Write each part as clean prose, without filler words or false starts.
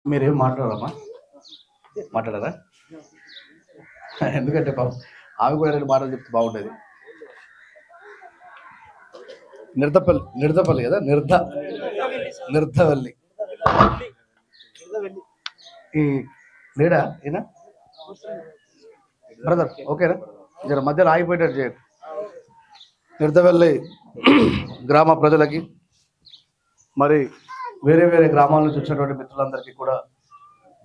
మీరేం మాట్లాడరమ్మా? మాట్లాడరా? ఎందుకంటే పాపం ఆమె కూడా 2 మాటలు చెప్తే బాగుండేది. నిర్దపల్లి కదా, నిర్ధవల్లి. ఈ లేడా ఈయన బ్రదర్? ఓకేనా, జర మధ్యలో ఆగిపోయేటట్టు చేయండి. నిర్దవల్లి గ్రామ ప్రజలకి, మరి వేరే వేరే గ్రామాల నుంచి వచ్చినటువంటి మిత్రులందరికీ కూడా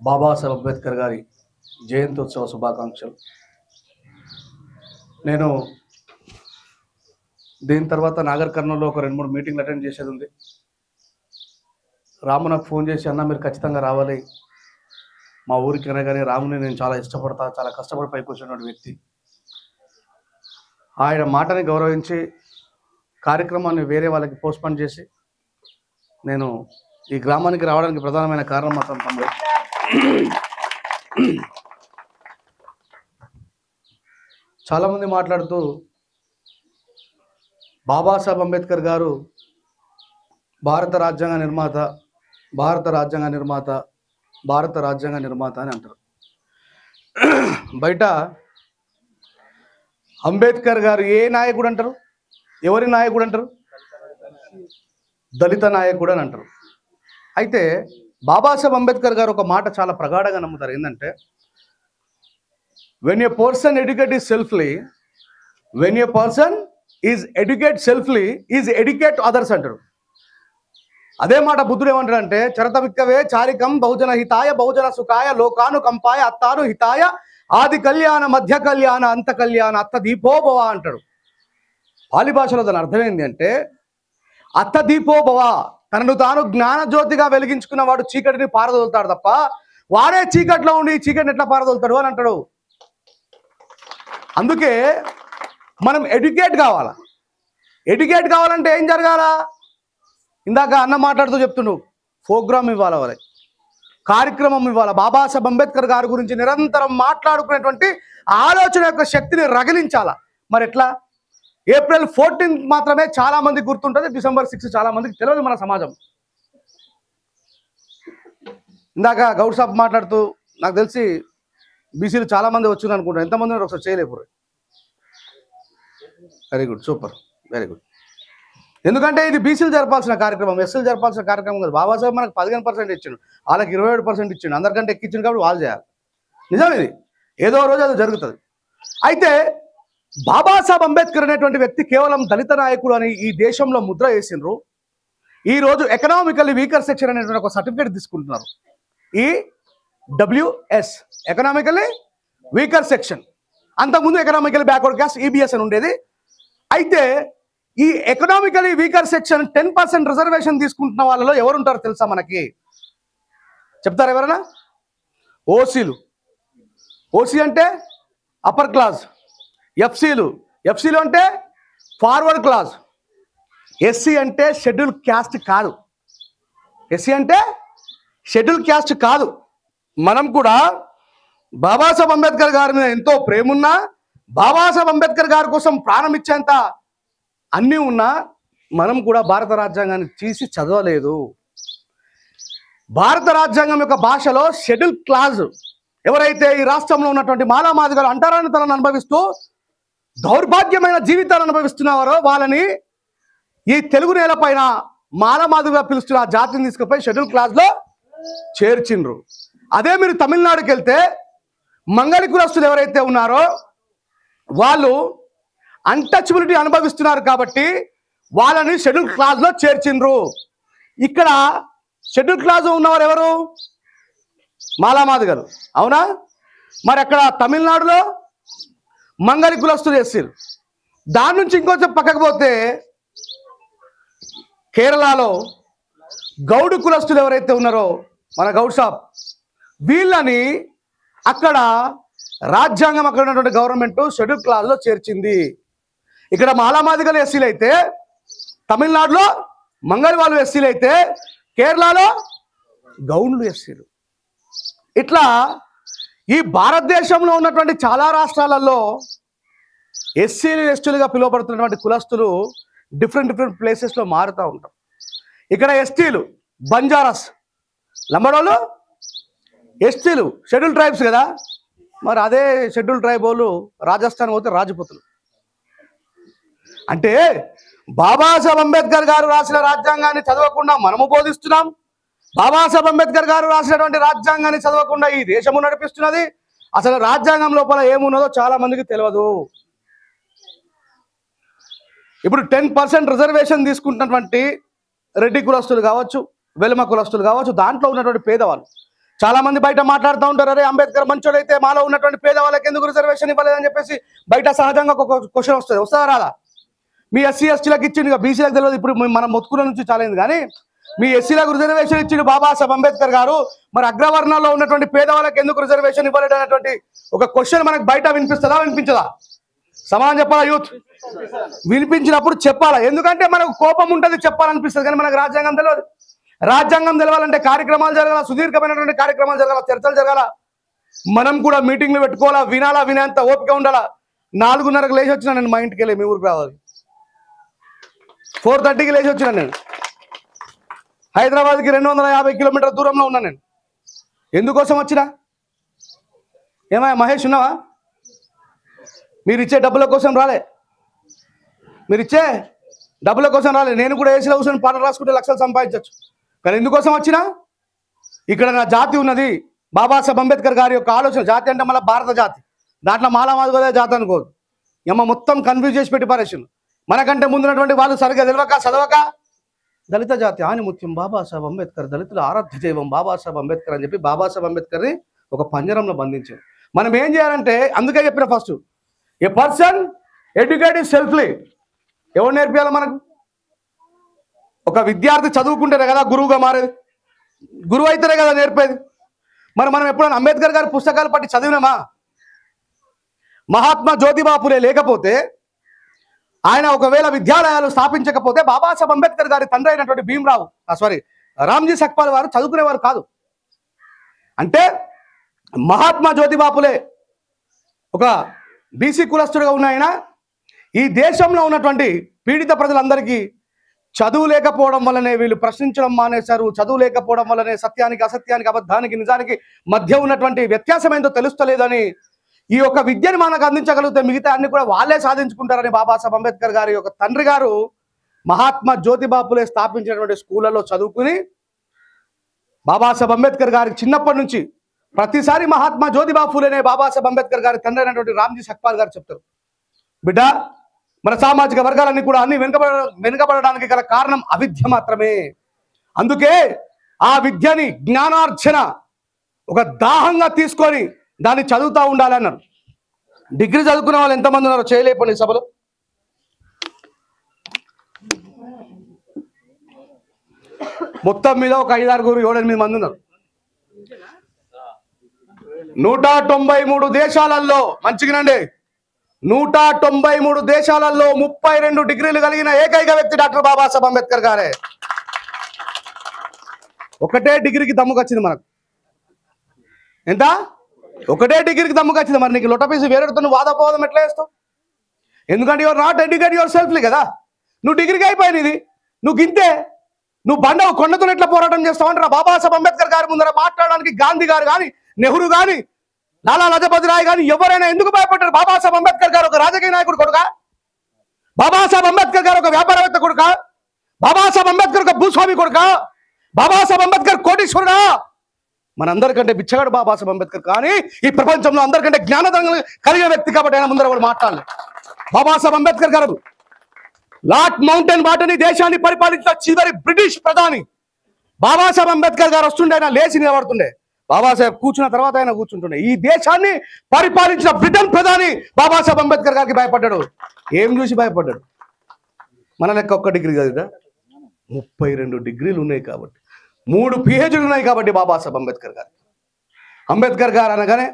బాబాసాహెబ్ అంబేద్కర్ గారి జయంత్యోత్సవ శుభాకాంక్షలు. నేను దీని తర్వాత నాగర్ కర్నూలులో ఒక 2-3 మీటింగ్లు అటెండ్ చేసేది ఉంది. రాము నాకు ఫోన్ చేసి, అన్న మీరు ఖచ్చితంగా రావాలి మా ఊరికి అనగానే, రాముని నేను చాలా ఇష్టపడతా, చాలా కష్టపడి పైకి వచ్చినటువంటి వ్యక్తి. ఆయన మాటని గౌరవించి కార్యక్రమాన్ని వేరే వాళ్ళకి పోస్ట్పోన్ చేసి నేను ఈ గ్రామానికి రావడానికి ప్రధానమైన కారణం మాత్రం తమ్ముడు. చాలామంది మాట్లాడుతూ బాబాసాహెబ్ అంబేద్కర్ గారు భారత రాజ్యాంగ నిర్మాత, భారత రాజ్యాంగ నిర్మాత, భారత రాజ్యాంగ నిర్మాత అని అంటారు. బయట అంబేద్కర్ గారు ఏ నాయకుడు అంటారు? ఎవరి నాయకుడు అంటారు? దళిత నాయకుడు అని అంటారు. అయితే బాబాసాహెబ్ అంబేద్కర్ గారు ఒక మాట చాలా ప్రగాఢంగా నమ్ముతారు. ఏంటంటే, when a person educates selfly, when a person is educate selfly, is educate others అంటారు. అదే మాట బుద్ధుడు ఏమంటాడంటే, చరత విక్కవే చారికం బహుజన హితాయ బహుజన సుఖాయ లోకాను కంపాయ అత్తాను హితాయ ఆది కళ్యాణ మధ్య కళ్యాణ అంత కళ్యాణ అత్త దీపోభవ అంటాడు. పాలి భాషలో దాని అర్థం ఏంటి అంటే, అత్త దీపోభవ, తనను తాను జ్ఞానజ్యోతిగా వెలిగించుకున్న వాడు చీకటిని పారదోలుతాడు తప్ప వాడే చీకట్లో ఉండి చీకటిని ఎట్లా పారదోలుతాడు అని అంటాడు. అందుకే మనం ఎడ్యుకేట్ కావాలా. ఎడ్యుకేట్ కావాలంటే ఏం జరగాల? ఇందాక అన్న మాట్లాడుతూ చెప్తున్నావు, ప్రోగ్రామ్ ఇవ్వాలి, వాళ్ళకి కార్యక్రమం ఇవ్వాలి. బాబాసాహెబ్ అంబేద్కర్ గారి గురించి నిరంతరం మాట్లాడుకునేటువంటి ఆలోచన యొక్క శక్తిని రగిలించాలా. మరి ఎట్లా? ఏప్రిల్ 14 మాత్రమే చాలా మందికి గుర్తుంటుంది, డిసెంబర్ 6 చాలా మందికి తెలియదు మన సమాజం. ఇందాక గౌడ్ సాబ్ మాట్లాడుతూ, నాకు తెలిసి బీసీలు చాలా మంది వచ్చింది అనుకుంటారు. ఎంతమంది ఒకసారి చేయలేకపోరు. Very good, super, very good. ఎందుకంటే ఇది బీసీలు జరపాల్సిన కార్యక్రమం, ఎస్సీలు జరపాల్సిన కార్యక్రమం కాదు. బాబాసాహెబ్ మనకు 15% ఇచ్చిండు, వాళ్ళకి 27% ఇచ్చిండు, అందరికంటే ఎక్కించిండు కాబట్టి వాళ్ళు చేయాలి. నిజం ఇది, ఏదో రోజు అది జరుగుతుంది. అయితే బాబాసాహెబ్ అంబేద్కర్ అనేటువంటి వ్యక్తి కేవలం దళిత నాయకుడు అని ఈ దేశంలో ముద్ర వేసిండ్రు. ఈరోజు ఎకనామికల్లీ వీకర్ సెక్షన్ అనేటువంటి ఒక సర్టిఫికేట్ తీసుకుంటున్నారు. ఈ డబ్ల్యూఎస్, ఎకనామికల్లీ వీకర్ సెక్షన్. అంతకుముందు ఎకనామికల్లీ బ్యాక్వర్డ్ క్లాస్, ఈబీఎస్ అని ఉండేది. అయితే ఈ ఎకనామికల్లీ వీకర్ సెక్షన్ 10% రిజర్వేషన్ తీసుకుంటున్న వాళ్ళలో ఎవరు ఉంటారో తెలుసా మనకి? చెప్తారు ఎవరైనా? ఓసీలు. ఓసీ అంటే అప్పర్ క్లాస్. ఎఫ్సీలు అంటే ఫార్వర్డ్ క్లాస్. ఎస్సీ అంటే షెడ్యూల్ క్యాస్ట్ కాదు. ఎస్సీ అంటే షెడ్యూల్ క్యాస్ట్ కాదు. మనం కూడా బాబాసాహెబ్ అంబేద్కర్ గారి మీద ఎంతో ప్రేమ ఉన్నా, బాబాసాహెబ్ అంబేద్కర్ గారి కోసం ప్రాణం ఇచ్చేంత అన్నీ ఉన్నా, మనం కూడా భారత రాజ్యాంగాన్ని తీసి చదవలేదు. భారత రాజ్యాంగం యొక్క భాషలో షెడ్యూల్ క్లాజ్ ఎవరైతే ఈ రాష్ట్రంలో ఉన్నటువంటి మాలామాదిగలు అంటరాని తనను అనుభవిస్తూ దౌర్భాగ్యమైన జీవితాలు అనుభవిస్తున్నారో వాళ్ళని ఈ తెలుగు నేల పైన మాలామాదిగా పిలుస్తున్న ఆ జాతిని తీసుకుపోయి షెడ్యూల్ క్లాజ్లో చేర్చిండ్రు. అదే మీరు తమిళనాడుకి వెళ్తే మంగళి కులస్తులు ఎవరైతే ఉన్నారో వాళ్ళు అన్టచబిలిటీ అనుభవిస్తున్నారు కాబట్టి వాళ్ళని షెడ్యూల్ క్లాజ్లో చేర్చిండ్రు. ఇక్కడ షెడ్యూల్ క్లాజ్ ఉన్నవారు ఎవరు? మాలామాదిగలు, అవునా? మరి అక్కడ తమిళనాడులో మంగళి కులస్తులు ఎస్సీలు. దాని నుంచి ఇంకొంచెం పక్కకు పోతే కేరళలో గౌడు కులస్తులు ఎవరైతే ఉన్నారో మన గౌడ్ సాబ్, వీళ్ళని అక్కడ రాజ్యాంగం, అక్కడ ఉన్నటువంటి గవర్నమెంట్ షెడ్యూల్ క్లాజ్లో చేర్చింది. ఇక్కడ మాలామాదిగలు ఎస్సీలు అయితే, తమిళనాడులో మంగళి వాళ్ళు ఎస్సీలు అయితే, కేరళలో గౌండ్లు ఎస్సీలు. ఇట్లా ఈ భారతదేశంలో ఉన్నటువంటి చాలా రాష్ట్రాలలో ఎస్సీలు ఎస్టీలుగా పిలువబడుతున్నటువంటి కులస్తులు డిఫరెంట్ ప్లేసెస్లో మారుతూ ఉంటారు. ఇక్కడ ఎస్టీలు బంజారాస్, లంబడోళ్ళు ఎస్టీలు షెడ్యూల్ ట్రైబ్స్ కదా, మరి అదే షెడ్యూల్ ట్రైబ్ వాళ్ళు రాజస్థాన్ పోతే రాజపుతులు. అంటే బాబాసాహెబ్ అంబేద్కర్ గారు రాసిన రాజ్యాంగాన్ని చదవకుండా మనము బోధిస్తున్నాం, బాబాసాహెబ్ అంబేద్కర్ గారు రాసినటువంటి రాజ్యాంగాన్ని చదవకుండా ఈ దేశము నడిపిస్తున్నది. అసలు రాజ్యాంగం లోపల ఏమున్నదో చాలా మందికి తెలియదు. ఇప్పుడు 10% రిజర్వేషన్ తీసుకుంటున్నటువంటి రెడ్డి కులస్తులు కావచ్చు, వెలుమ కులస్తులు కావచ్చు, దాంట్లో ఉన్నటువంటి పేదవాళ్ళు చాలా మంది బయట మాట్లాడుతూ ఉంటారు, అరే అంబేద్కర్ మంచోడైతే మాలో ఉన్నటువంటి పేదవాళ్ళకి ఎందుకు రిజర్వేషన్ ఇవ్వలేదని చెప్పేసి బయట సహజంగా ఒక క్వశ్చన్ వస్తుందా రాదా? మీ ఎస్సీ ఎస్టీలకు ఇచ్చిండు, ఇక బీసీలకు తెలియదు. ఇప్పుడు మనం మొత్తుకున్న నుంచి చాలైంది, కానీ మీ ఎస్సీలకు రిజర్వేషన్ ఇచ్చిండు బాబాసాహెబ్ అంబేద్కర్ గారు, మరి అగ్రవర్ణాల్లో ఉన్నటువంటి పేదవాళ్ళకి ఎందుకు రిజర్వేషన్ ఇవ్వలేదు అనేటువంటి ఒక క్వశ్చన్ మనకు బయట వినిపిస్తుందా వినిపించదా? సమాధానం చెప్పాలా యూత్? వినిపించినప్పుడు చెప్పాలా, ఎందుకంటే మనకు కోపం ఉంటుంది చెప్పాలనిపిస్తుంది, కానీ మనకు రాజ్యాంగం తెలియదు. రాజ్యాంగం తెలవాలంటే కార్యక్రమాలు జరగాల, సుదీర్ఘమైనటువంటి కార్యక్రమాలు జరగాల, చర్చలు జరగాల, మనం కూడా మీటింగ్లు పెట్టుకోవాలా, వినాలా, వినేంత ఓపిక ఉండాలా. 4:30కు లేచి వచ్చినా నేను, మా ఇంటికి వెళ్ళి మీ ఊరికి రావాలి. 4:30కి లేచి వచ్చినా నేను. హైదరాబాద్కి 250 కిలోమీటర్ల దూరంలో ఉన్నా నేను. ఎందుకోసం వచ్చినా? ఏమయ్యా మహేష్ ఉన్నావా? మీరు ఇచ్చే డబ్బుల కోసం రాలే, మీరు ఇచ్చే డబ్బుల కోసం రాలే. నేను కూడా ఏసీలో కూర్చొని పాటలు రాసుకుంటే లక్షలు సంపాదించవచ్చు, కానీ ఎందుకోసం వచ్చినా? ఇక్కడ నా జాతి ఉన్నది. బాబాసాహెబ్ అంబేద్కర్ గారి యొక్క ఆలోచన, జాతి అంటే మళ్ళీ భారత జాతి, దాంట్లో మాలామాదిగోదే జాతి అనుకోదు. మొత్తం కన్ఫ్యూజ్ చేసి పెట్టి పారేసిండు. మనకంటే ముందున్నటువంటి వాళ్ళు సరిగ్గా తెలియక చదవక దళిత జాతి ఆనిముత్యం బాబాసాహెబ్ అంబేద్కర్, దళితుల ఆరాధ్య దైవం బాబాసాహెబ్ అంబేద్కర్ అని చెప్పి బాబాసాహెబ్ అంబేద్కర్ని ఒక పంజరంలో బంధించారు. మనం ఏం చేయాలంటే, అందుకే చెప్పిన first, a person educate is selfly. ఎవరు నేర్పియాలి మనకు? ఒక విద్యార్థి చదువుకుంటేనే కదా గురువుగా మారేది, గురువు అయితేనే కదా నేర్పేది. మరి మనం ఎప్పుడైనా అంబేద్కర్ గారి పుస్తకాలు పట్టి చదివినామా? మహాత్మా జ్యోతిబా ఫులే లేకపోతే, ఆయన ఒకవేళ విద్యాలయాలు స్థాపించకపోతే బాబాసాహెబ్ అంబేద్కర్ గారి తండ్రి అయినటువంటి రామ్జీ సక్పాల్ వారు చదువుకునేవారు కాదు. అంటే మహాత్మా జ్యోతిబా ఫులే ఒక బీసీ కులస్తుడుగా ఉన్న ఆయన ఈ దేశంలో ఉన్నటువంటి పీడిత ప్రజలందరికీ చదువు లేకపోవడం వల్లనే వీళ్ళు ప్రశ్నించడం మానేశారు, చదువు లేకపోవడం వల్లనే సత్యానికి అసత్యానికి అబద్ధానికి నిజానికి మధ్య ఉన్నటువంటి వ్యత్యాసం ఏంటో తెలుస్తలేదని, ఈ యొక్క విద్యను మనకు అందించగలిగితే మిగతా అన్ని కూడా వాళ్ళే సాధించుకుంటారని బాబాసాహెబ్ అంబేద్కర్ గారి యొక్క తండ్రి గారు మహాత్మా జ్యోతిబా ఫులే స్థాపించినటువంటి స్కూళ్ళలో చదువుకుని, బాబాసాహెబ్ అంబేద్కర్ గారికి చిన్నప్పటి నుంచి ప్రతిసారి మహాత్మా జ్యోతిబా ఫులేనే బాబాసాహెబ్ అంబేద్కర్ గారి తండ్రి అయినటువంటి రామ్జీ సక్పాల్ గారు చెప్తారు, బిడ్డ మన సామాజిక వర్గాలన్నీ కూడా అన్ని వెనుకబడడానికి గల కారణం అవిద్య మాత్రమే. అందుకే ఆ విద్యని జ్ఞానార్జన ఒక దాహంగా తీసుకొని దాన్ని చదువుతూ ఉండాలి అన్నారు. డిగ్రీ చదువుకునే వాళ్ళు ఎంతమంది ఉన్నారో చేయలేపండి సభలో. మొత్తం మీద ఒక 5-6-7-8 మంది ఉన్నారు. 193 దేశాలలో, మంచిగానండి, 193 దేశాలలో 32 డిగ్రీలు కలిగిన ఏకైక వ్యక్తి డాక్టర్ బాబాసాహెబ్ అంబేద్కర్ గారే. ఒకటే డిగ్రీకి దమ్ముకొచ్చింది మనకు. ఎంత? ఒకటే డిగ్రీకి దమ్ముకొచ్చింది. మరి నీకు లొట్టపీసి వేరేతో వాదపోవడం ఎట్లా చేస్తావు? ఎందుకంటే యువర్ నాట్ ఎడ్యుకేట్ యువర్ సెల్ఫ్లీ కదా. నువ్వు డిగ్రీకి అయిపోయింది, ఇది నువ్వు గింతే, నువ్వు బండవు కొండతో ఎట్లా పోరాటం చేస్తావు అంటారా? బాబాసాహెబ్ అంబేద్కర్ గారి ముందర మాట్లాడడానికి గాంధీ గారు కానీ, నెహ్రూ కానీ, లాలా లజపతి రాయ్ కానీ ఎవరైనా ఎందుకు భయపడ్డారు? బాబాసాహెబ్ అంబేద్కర్ గారు ఒక రాజకీయ నాయకుడు కొడుక? బాబాసాహెబ్ అంబేద్కర్ గారు ఒక వ్యాపారవేత్త కొడుక? బాబాసాహెబ్ అంబేద్కర్ ఒక భూస్వామి కొడుక? బాబాసాహెబ్ అంబేద్కర్ కోటీశ్వరుడా? మనందరికంటే బిచ్చగాడు బాబాసాహెబ్ అంబేద్కర్, కానీ ఈ ప్రపంచంలో అందరికంటే జ్ఞానోదయం కలిగిన వ్యక్తి కాబట్టి ఆయన ముందర వాళ్ళు మాట్లాడలేదు. బాబాసాహెబ్ అంబేద్కర్ గారు లార్డ్ మౌంటైన్ బాటనీ దేశాన్ని పరిపాలించిన చివరి బ్రిటిష్ ప్రధాని. బాబాసాహెబ్ అంబేద్కర్ గారు వస్తుండే ఆయన లేచి నిలబడుతుండే, బాబాసాహెబ్ కూర్చున్న తర్వాత ఆయన కూర్చుంటుండే. ఈ దేశాన్ని పరిపాలించిన బ్రిటన్ ప్రధాని బాబాసాహెబ్ అంబేద్కర్ గారికి భయపడ్డాడు. ఏం చూసి భయపడ్డాడు? మన లెక్క ఒక్క డిగ్రీ చదివిదా? 32 డిగ్రీలు ఉన్నాయి కాబట్టి, 3 PhDలు ఉన్నాయి కాబట్టి బాబాసాహెబ్ అంబేద్కర్ గారు. అంబేద్కర్ గారు అనగానే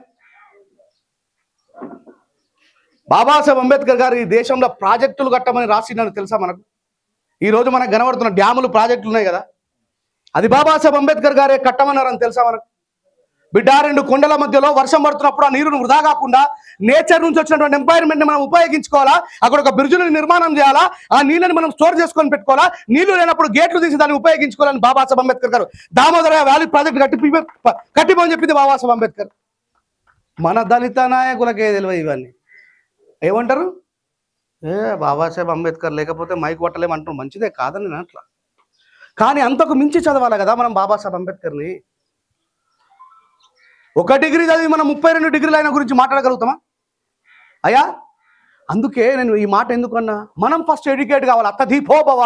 బాబాసాహెబ్ అంబేద్కర్ గారు ఈ దేశంలో ప్రాజెక్టులు కట్టమని రాసిందని తెలుసా మనకు? ఈరోజు మనకు కనబడుతున్న డ్యాములు ప్రాజెక్టులు ఉన్నాయి కదా, అది బాబాసాహెబ్ అంబేద్కర్ గారే కట్టమన్నారని తెలుసా మనకు? బిడ్డ 2 కొండల మధ్యలో వర్షం పడుతున్నప్పుడు ఆ నీరును వృధా కాకుండా నేచర్ నుంచి వచ్చినటువంటి ఎంపైర్మెంట్ని మనం ఉపయోగించుకోవాలా. అక్కడ ఒక బ్రిడ్జ్ని నిర్మాణం చేయాలా, ఆ నీళ్ళని మనం స్టోర్ చేసుకొని పెట్టుకోవాలా. నీళ్లు లేనప్పుడు గేట్లు తీసి దాన్ని ఉపయోగించుకోవాలని బాబాసాహెబ్ అంబేద్కర్ గారు దామోదర వ్యాలీ ప్రాజెక్ట్ కట్టిపోని చెప్పింది బాబాసాహెబ్ అంబేద్కర్. మన దళిత నాయకులకే తెలియదు ఇవన్నీ. ఏమంటారు, బాబాసాహెబ్ అంబేద్కర్ లేకపోతే మైక్ కొట్టలేమంటారు. మంచిదే కాదని నేను అట్లా, కానీ అంతకు మించి చదవాలి కదా మనం బాబాసాహెబ్ అంబేద్కర్ని. 1 డిగ్రీ చదివి మనం 32 డిగ్రీలు ఆయన గురించి మాట్లాడగలుగుతామా అయ్యా? అందుకే నేను ఈ మాట ఎందుకన్నా, మనం ఫస్ట్ ఎడ్యుకేట్ కావాలి. అత్తదీపోభవ.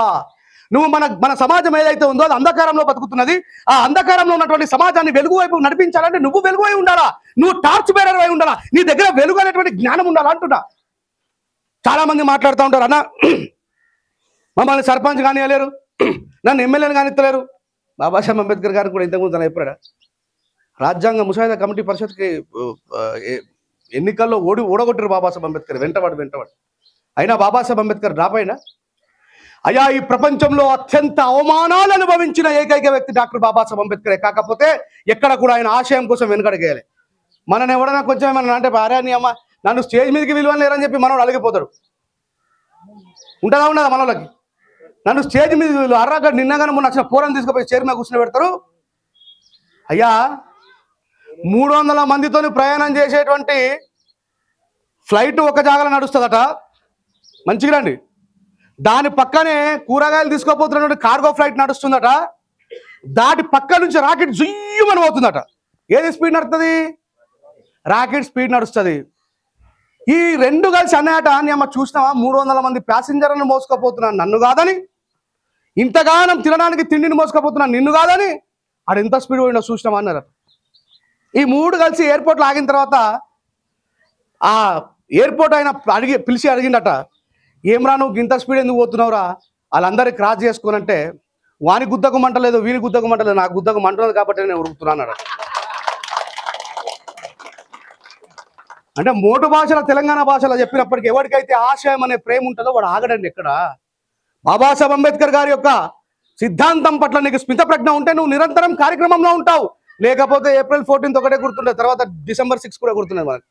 నువ్వు మన సమాజం ఏదైతే ఉందో అది అంధకారంలో బతుకుతున్నది. ఆ అంధకారంలో ఉన్నటువంటి సమాజాన్ని వెలుగు వైపు నడిపించాలంటే నువ్వు వెలుగు అయి ఉండాలా, నువ్వు టార్చ్ బేరర్ అయి ఉండాలా, నీ దగ్గర వెలుగు అనేటువంటి జ్ఞానం ఉండాలా అంటున్నా. చాలా మంది మాట్లాడుతూ ఉంటారు, అన్న మమ్మల్ని సర్పంచ్ కానివ్వలేరు, నన్ను ఎమ్మెల్యేని కానిస్తలేరు. బాబాసాహెబ్ అంబేద్కర్ గారు కూడా ఇంతకుముందు తను ఎప్పుడా రాజ్యాంగ ముసాయిదా కమిటీ పరిషత్కి ఎన్నికల్లో ఓడగొట్టారు బాబాసాహెబ్ అంబేద్కర్ వెంటవాడు. అయినా బాబాసాహెబ్ అంబేద్కర్ డ్రాప్ అయినా. అయ్యా, ఈ ప్రపంచంలో అత్యంత అవమానాలు అనుభవించిన ఏకైక వ్యక్తి డాక్టర్ బాబాసాహెబ్ అంబేద్కరే. కాకపోతే ఎక్కడ కూడా ఆయన ఆశయం కోసం వెనుకడగేయాలి. మనని ఎవడన్నా కొంచెం ఏమన్నా అంటే భార్య నీ అమ్మ నన్ను స్టేజ్ మీదకి విలువని లేరని చెప్పి మనోడు అలిగిపోతాడు. ఉండదా మనోళ్ళకి? నన్ను స్టేజ్ మీద వీళ్ళు అర్రాక నిన్నగానే మొన్న వచ్చిన పోరాన్ని తీసుకుపోయి చైర్ మీద కూర్చుని పెడతారు. అయ్యా, 300 మందితో ప్రయాణం చేసేటువంటి ఫ్లైట్ ఒక జాగాలో నడుస్తుందట, మంచిగా రండి. దాని పక్కనే కూరగాయలు తీసుకోపోతున్నటువంటి కార్గో ఫ్లైట్ నడుస్తుందట. దాటి పక్క నుంచి రాకెట్ జుయ్యమని పోతుందట. ఏది స్పీడ్ నడుస్తుంది? రాకెట్ స్పీడ్ నడుస్తుంది. ఈ 2 కలిసి అన్నాయట. అని అమ్మ చూసినావా, 300 మంది ప్యాసింజర్లను మోసుకపోతున్నాను నన్ను కాదని, ఇంతగానం తినడానికి తిండిని మోసుకపోతున్నాను నిన్ను కాదని, ఆడు ఎంత స్పీడ్ పోయినా చూసినావా అన్నారు. ఈ 3 కలిసి ఎయిర్పోర్ట్లో ఆగిన తర్వాత ఆ ఎయిర్పోర్ట్ ఆయన పిలిచి అడిగిండట, ఏమ్రా నువ్వు ఇంత స్పీడ్ ఎందుకు పోతున్నావురా, వాళ్ళందరికీ క్రాస్ చేసుకోనంటే వాని గుద్దకు మంటలేదు, వీని గుద్దకు మంటలేదు, నాకు గుద్దకు మంటలేదు కాబట్టి నేను ఉరుకుతున్నాను. అంటే మోటు భాషలో తెలంగాణ భాషలో చెప్పినప్పటికీ ఎవరికైతే ఆశయం అనే ప్రేమ ఉంటుందో వాడు ఆగడండి ఎక్కడ. బాబాసాహెబ్ అంబేద్కర్ గారి యొక్క సిద్ధాంతం పట్ల నీకు స్మిత ప్రజ్ఞ ఉంటే నువ్వు నిరంతరం కార్యక్రమంలో ఉంటావు. లేకపోతే ఏప్రిల్ 14 ఒకటే గుర్తుండదు, తర్వాత December 6 కూడా గుర్తున్నది మనకి.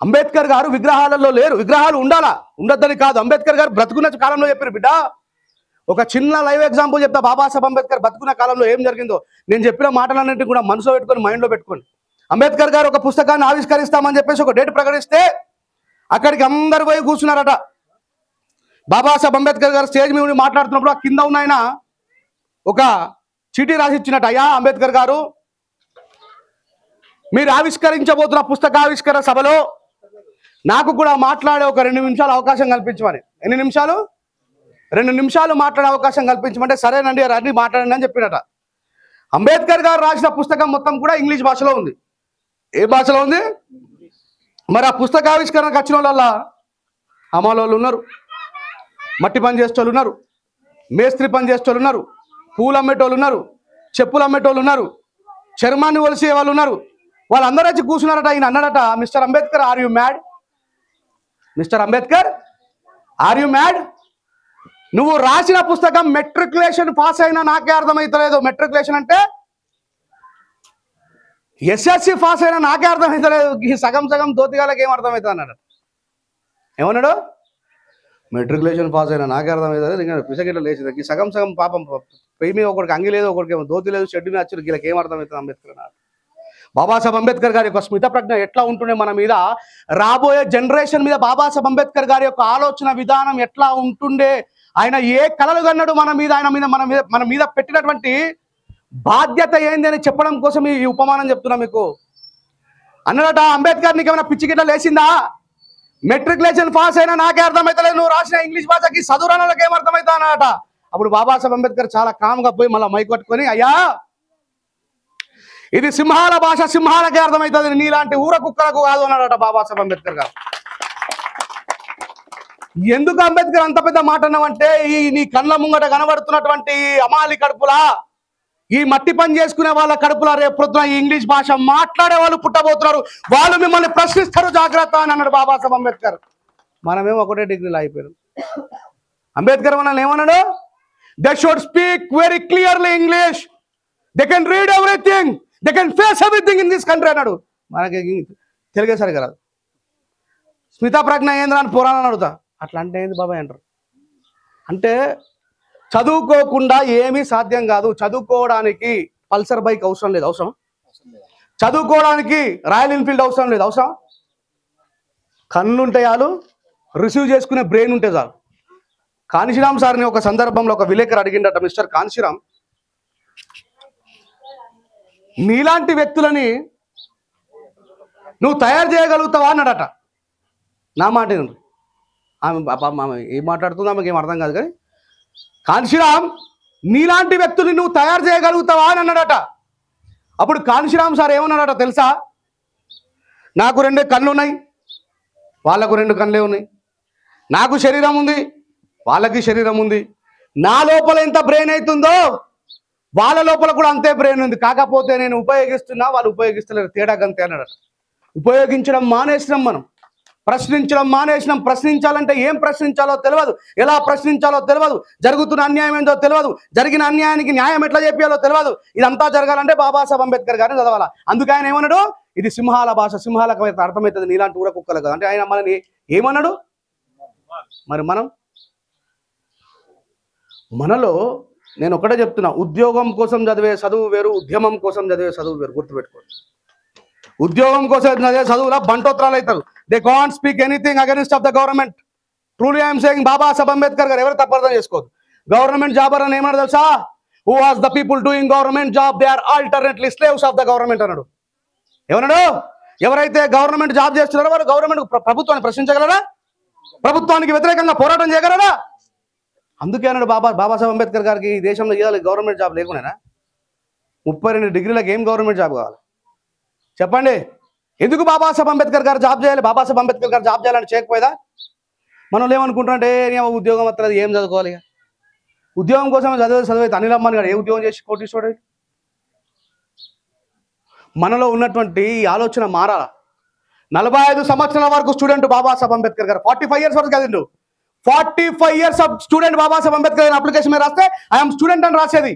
అంబేద్కర్ గారు విగ్రహాలలో లేరు. విగ్రహాలు ఉండాలా, ఉండొద్దని కాదు. అంబేద్కర్ గారు బ్రతుకున్న కాలంలో చెప్పారు. బిడ్డ ఒక చిన్న లైవ్ ఎగ్జాంపుల్ చెప్తా. బాబాసాహెబ్ అంబేద్కర్ బతుకున్న కాలంలో ఏం జరిగిందో నేను చెప్పిన మాటలన్నింటినీ కూడా మనసులో పెట్టుకొని మైండ్లో పెట్టుకోండి. అంబేద్కర్ గారు ఒక పుస్తకాన్ని ఆవిష్కరిస్తామని చెప్పేసి ఒక డేట్ ప్రకటిస్తే అక్కడికి అందరు పోయి కూర్చున్నారట. బాబాసాహెబ్ అంబేద్కర్ గారు స్టేజ్ మీద మాట్లాడుతున్నప్పుడు ఆ కింద ఉన్న ఆయన ఒక చీటీ రాసి ఇచ్చినట్టు, అయ్యా అంబేద్కర్ గారు మీరు ఆవిష్కరించబోతున్న పుస్తకావిష్కరణ సభలో నాకు కూడా మాట్లాడే ఒక 2 నిమిషాలు అవకాశం కల్పించమని. ఎన్ని నిమిషాలు? 2 నిమిషాలు మాట్లాడే అవకాశం కల్పించమంటే సరేనండి రండి మాట్లాడండి అని చెప్పినట. అంబేద్కర్ గారు రాసిన పుస్తకం మొత్తం కూడా ఇంగ్లీష్ భాషలో ఉంది. ఏ భాషలో ఉంది? మరి ఆ పుస్తకావిష్కరణకు వచ్చిన వాళ్ళ అమలోళ్ళు ఉన్నారు, మట్టి పని చేసేటోళ్ళు ఉన్నారు, మేస్త్రి పని చేసేటోళ్ళు ఉన్నారు, పూలు అమ్మేటోళ్ళు ఉన్నారు, చెప్పులు అమ్మేటోళ్ళు ఉన్నారు, చర్మాన్ని ఒలిసే వాళ్ళు ఉన్నారు. వాళ్ళందరూ వచ్చి కూర్చున్నారట. ఈయన అన్నాడట, mister Ambedkar are you mad? Mister Ambedkar are you mad? నువ్వు రాసిన పుస్తకం మెట్రికులేషన్ పాస్ అయినా నాకే అర్థమవుతలేదు. మెట్రికులేషన్ అంటే SSC పాస్ అయినా నాకే అర్థమవుతలేదు. ఈ సగం దోతిగాలకు ఏం అర్థమవుతుంది అన్నాడు. ఏమన్నాడు? మెట్రికులేషన్ పాస్ అయినా నాకే అర్థమవుతుంది, ఇంకా పిసగిట్లో లేచింది. ఈ సగం పాపం పెయి మీద ఒకరికి అంగి లేదు, ఒకరికి ఏమో దోతి లేదు, షెడ్డు మీద వచ్చి వీళ్ళకి ఏం అర్థమవుతుంది అంబేద్కర్ అన్నాడు. బాబాసాహెబ్ అంబేద్కర్ గారి యొక్క స్మిత ప్రజ్ఞ ఎట్లా ఉంటుండే మన మీద, రాబోయే జనరేషన్ మీద బాబాసాహెబ్ అంబేద్కర్ గారి యొక్క ఆలోచన విధానం ఎట్లా ఉంటుండే, ఆయన ఏ కలలు కన్నాడు మన మీద, ఆయన మీద మన మీద పెట్టినటువంటి బాధ్యత ఏంది అని చెప్పడం కోసం ఈ ఉపమానం చెప్తున్నా మీకు. అన్నడట, అంబేద్కర్ నీకు ఏమైనా పిచ్చి గిట్ల లేచిందా? మెట్రికులేషన్ పాస్ అయినా నాకే అర్థమవుతలేదు, నువ్వు రాసిన ఇంగ్లీష్ భాషకి చదువురాళ్ళకి ఏం అర్థమవుతా అన్నట. అప్పుడు బాబాసాహెబ్ అంబేద్కర్ చాలా కామ్గా పోయి మళ్ళీ మైక్ పట్టుకొని, అయ్యా ఇది సింహాల భాష, సింహాలకే అర్థమవుతుంది, నీలాంటి ఊర కుక్కలకు కాదు అన్నాడట బాబాసాహెబ్ అంబేద్కర్ గారు. ఎందుకు అంబేద్కర్ అంత పెద్ద మాట అన్నావంటే, ఈ నీ కళ్ళ ముంగట కనబడుతున్నటువంటి అమాలి కడుపులా, ఈ మట్టి పని చేసుకునే వాళ్ళ కడుపులా రేపు పొద్దున ఈ ఇంగ్లీష్ భాష మాట్లాడే వాళ్ళు పుట్టబోతున్నారు, వాళ్ళు మిమ్మల్ని ప్రశ్నిస్తారు, జాగ్రత్త అని అన్నాడు బాబాసాహెబ్ అంబేద్కర్. మనమేమో 1 డిగ్రీలో అయిపోయారు. అంబేద్కర్ మనల్ని ఏమన్నాడు? They should speak very clearly English, they can read everything, they can face everything in this country అన్నాడు. మనకి తెలుగే సరిగా రాదు. స్మితా ప్రజ్ఞ ఏంద్రా అని పురాణాన్ని అడుగుతా, అట్లా అంటే ఏంది బాబాయ్ అంటారు. అంటే చదువుకోకుండా ఏమీ సాధ్యం కాదు. చదువుకోవడానికి పల్సర్ బైక్ అవసరం లేదు. అవసరం? చదువుకోవడానికి రాయల్ ఎన్ఫీల్డ్ అవసరం లేదు. అవసరం? కన్నుంటే చాలు, రిసీవ్ చేసుకునే బ్రెయిన్ ఉంటే చాలు. కాన్షీరామ్ సార్ని ఒక సందర్భంలో ఒక విలేకరు అడిగిండట, మిస్టర్ కాన్షీరామ్, నీలాంటి వ్యక్తులని నువ్వు తయారు చేయగలుగుతావా అన్నాడట. నా మాట ఆమె ఏం మాట్లాడుతుందో ఆమెకి ఏం అర్థం కాదు, కానీ కాన్షీరామ్ నీలాంటి వ్యక్తుల్ని నువ్వు తయారు చేయగలుగుతావా అని అన్నాడట. అప్పుడు కాన్షీరామ్ సార్ ఏమన్నాడట తెలుసా? నాకు 2 కళ్ళు ఉన్నాయి, వాళ్ళకు 2 కళ్ళే ఉన్నాయి. నాకు శరీరం ఉంది, వాళ్ళకి శరీరం ఉంది. నా లోపల ఎంత బ్రెయిన్ అవుతుందో వాళ్ళ లోపల కూడా అంతే బ్రెయిన్ ఉంది. కాకపోతే నేను ఉపయోగిస్తున్నా, వాళ్ళు ఉపయోగిస్తలేరు, తేడా గంతే అన్నాడట. ఉపయోగించడం మానేసినాం మనం, ప్రశ్నించడం మానేసినాం. ప్రశ్నించాలంటే ఏం ప్రశ్నించాలో తెలియదు, ఎలా ప్రశ్నించాలో తెలియదు, జరుగుతున్న అన్యాయం ఏందో తెలియదు, జరిగిన అన్యాయానికి న్యాయం ఎట్లా చెప్పాలో తెలియదు. ఇదంతా జరగాలంటే బాబాసాహెబ్ అంబేద్కర్ గారిని చదవాలా. అందుకే ఆయన ఏమన్నాడు? ఇది సింహాల భాష, సింహాలకు అర్థమవుతుంది, నీలాంటి ఊర కుక్కలు కదా అంటే ఆయన మనని ఏమన్నాడు? మరి మనలో నేను ఒకటే చెప్తున్నా, ఉద్యోగం కోసం చదివే చదువు వేరు, ఉద్యమం కోసం చదివే చదువు వేరు. గుర్తుపెట్టుకోండి. ఉద్యోగం కోసం చదివే చదువులా బంటోత్రాలు అవుతారు. They can't speak anything against of the government. Truly I'm saying, Babasaheb Ambedkar గారు ఎవరు తప్పర్థం చేసుకోదు. గవర్నమెంట్ జాబర్ అని ఏమన్నా తెలుసా? Who was the people doing government job, they are alternately slaves of the government అన్నాడు. ఏమన్నాడు? ఎవరైతే గవర్నమెంట్ జాబ్ చేస్తున్నారో వారు గవర్నమెంట్ ప్రభుత్వాన్ని ప్రశ్నించగలరా? ప్రభుత్వానికి వ్యతిరేకంగా పోరాటం చేయగలరా? అందుకే అన్నాడు బాబాసాహెబ్ అంబేద్కర్ గారికి ఈ దేశంలో ఇవ్వాలి గవర్నమెంట్ జాబ్ లేకుండా 32 డిగ్రీలకు ఏం గవర్నమెంట్ జాబ్ కావాలి చెప్పండి? ఎందుకు బాబాసాహెబ్ అంబేద్కర్ గారు జాబ్ చేయాలి? బాబాసాహెబ్ అంబేద్కర్ గారు జాబ్ చేయాలని చేయకపోయేదా? మనం ఏమనుకుంటున్నాంటే ఉద్యోగం వస్తుంది, ఏం చదువుకోవాలి? ఉద్యోగం కోసం చదివైతే అనిల్ అంబానీ గారు ఏ ఉద్యోగం చేసి కోటీశ్వరుడు? మనలో ఉన్నటువంటి ఈ ఆలోచన మారాల. 45 సంవత్సరాల వరకు స్టూడెంట్ బాబాసాహెబ్ అంబేద్కర్ గారు, 45 ఇయర్స్ వరకు చదివిండు. 45 years of student Babasaheb Ambedkar గారి అప్లికేషన్ మీద రాస్తే ఐఎమ్ స్టూడెంట్ అని రాసేది.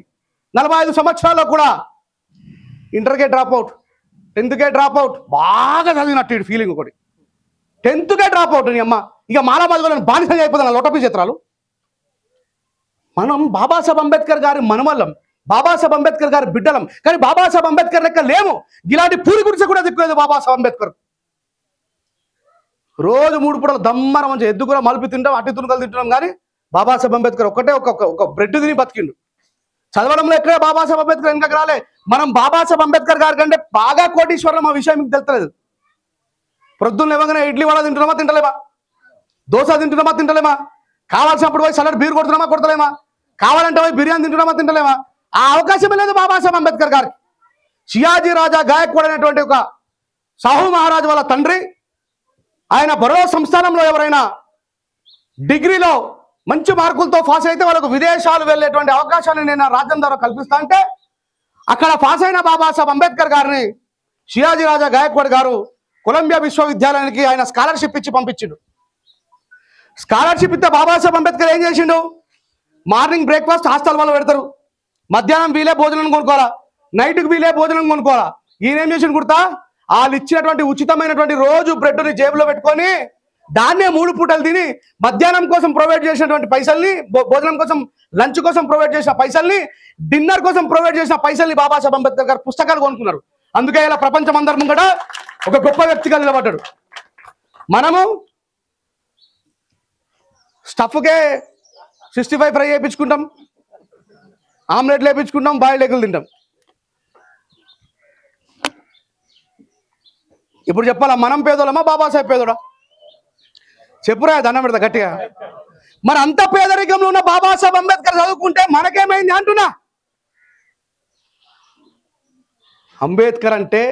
45 సంవత్సరాల్లో కూడా ఇంటర్కే drop out, 10th drop out, బాగా చదివినట్టు ఫీలింగ్. ఒకటి 10th డ్రాప్ అవుట్. నీ అమ్మ ఇక మాలాబాద్ బానిస అయిపోతాను లోటపి చిత్రాలు. మనం బాబాసాహెబ్ అంబేద్కర్ గారి మనవల్లం, బాబాసాహెబ్ అంబేద్కర్ గారి బిడ్డలం, కానీ బాబాసాహెబ్ అంబేద్కర్ లెక్క లేము. ఇలాంటి పూరి గురించి కూడా దిక్కులేదు బాబాసాహెబ్ అంబేద్కర్. రోజు 3 పూటలు దమ్మర మంచి ఎద్దు కూడా మలిపి తింటాం, అట్టి తునకలు తింటున్నాం, కానీ బాబాసాహెబ్ అంబేద్కర్ ఒక్కటే ఒక బ్రెడ్ తిని బతికిండు. చదవడంలో ఎక్కడే బాబాసాహెబ్ అంబేద్కర్ వెనకకు రాలే. మనం బాబాసాహెబ్ అంబేద్కర్ గారి కంటే బాగా కోటీశ్వరం. ఆ విషయం మీకు తెలుస్తలేదు. ప్రొద్దున్న లేవగానే ఇడ్లీ వడ తింటున్నామా తింటలేమా? దోశ తింటున్నామా తింటలేమా? కావాల్సినప్పుడు పోయి సలాడ్ బీర్ కొడుతున్నామా కొడతలేమా? కావాలంటే పోయి బిర్యానీ తింటున్నామా తింటలేమా? ఆ అవకాశమే లేదు బాబాసాహెబ్ అంబేద్కర్ గారికి. షియాజీ రాజా గాయక్వాడ్ అనేటువంటి ఒక సాహు మహారాజు వాళ్ళ తండ్రి, ఆయన బరోడా సంస్థానంలో ఎవరైనా డిగ్రీలో మంచి మార్కులతో పాస్ అయితే వాళ్ళకు విదేశాలు వెళ్ళేటువంటి అవకాశాన్ని నేను రాజ్యం ద్వారా కల్పిస్తా అంటే అక్కడ పాస్ అయిన బాబాసాహెబ్ అంబేద్కర్ గారిని షియాజీ రాజా గాయక్వాడ్ గారు కొలంబియా విశ్వవిద్యాలయానికి ఆయన స్కాలర్షిప్ ఇచ్చి పంపించిండు. స్కాలర్షిప్ ఇస్తే బాబాసాహెబ్ అంబేద్కర్ ఏం చేసిండు? మార్నింగ్ బ్రేక్ఫాస్ట్ హాస్టల్ వాళ్ళు పెడతారు, మధ్యాహ్నం వీలే భోజనం కొనుక్కోవాలా, నైట్కి వీలే భోజనం కొనుక్కోవాలా. ఈయన ఏం చేసిండు గుర్తా? వాళ్ళు ఇచ్చినటువంటి ఉచితమైనటువంటి రోజు బ్రెడ్ని జేబులో పెట్టుకొని దాన్నే 3 పూటలు తిని మధ్యాహ్నం కోసం ప్రొవైడ్ చేసినటువంటి పైసల్ని, భోజనం కోసం లంచ్ కోసం ప్రొవైడ్ చేసిన పైసల్ని, డిన్నర్ కోసం ప్రొవైడ్ చేసిన పైసల్ని బాబాసాహెబ్ అంబేద్కర్ గారు పుస్తకాలు కొనుక్కున్నారు. అందుకే ఇలా ప్రపంచం అందరి ముంగట ఒక గొప్ప వ్యక్తిగా నిలబడ్డాడు. మనము స్టఫ్కే 65 ఫ్రై వేయించుకుంటాం, ఆమ్లెట్లు వేయించుకుంటాం, బాయిల్డ్ ఎగ్గులు తింటాం. ఇప్పుడు చెప్పాలా, మనం పేదోళ్ళమా బాబాసాహెబ్ పేదోడా? చెప్పురా, దండం పెడతా గట్టిగా. మరి అంత పేదరికంలో ఉన్న బాబాసాహెబ్ అంబేద్కర్ చదువుకుంటే మనకేమైంది అంటున్నా. అంబేద్కర్ అంటే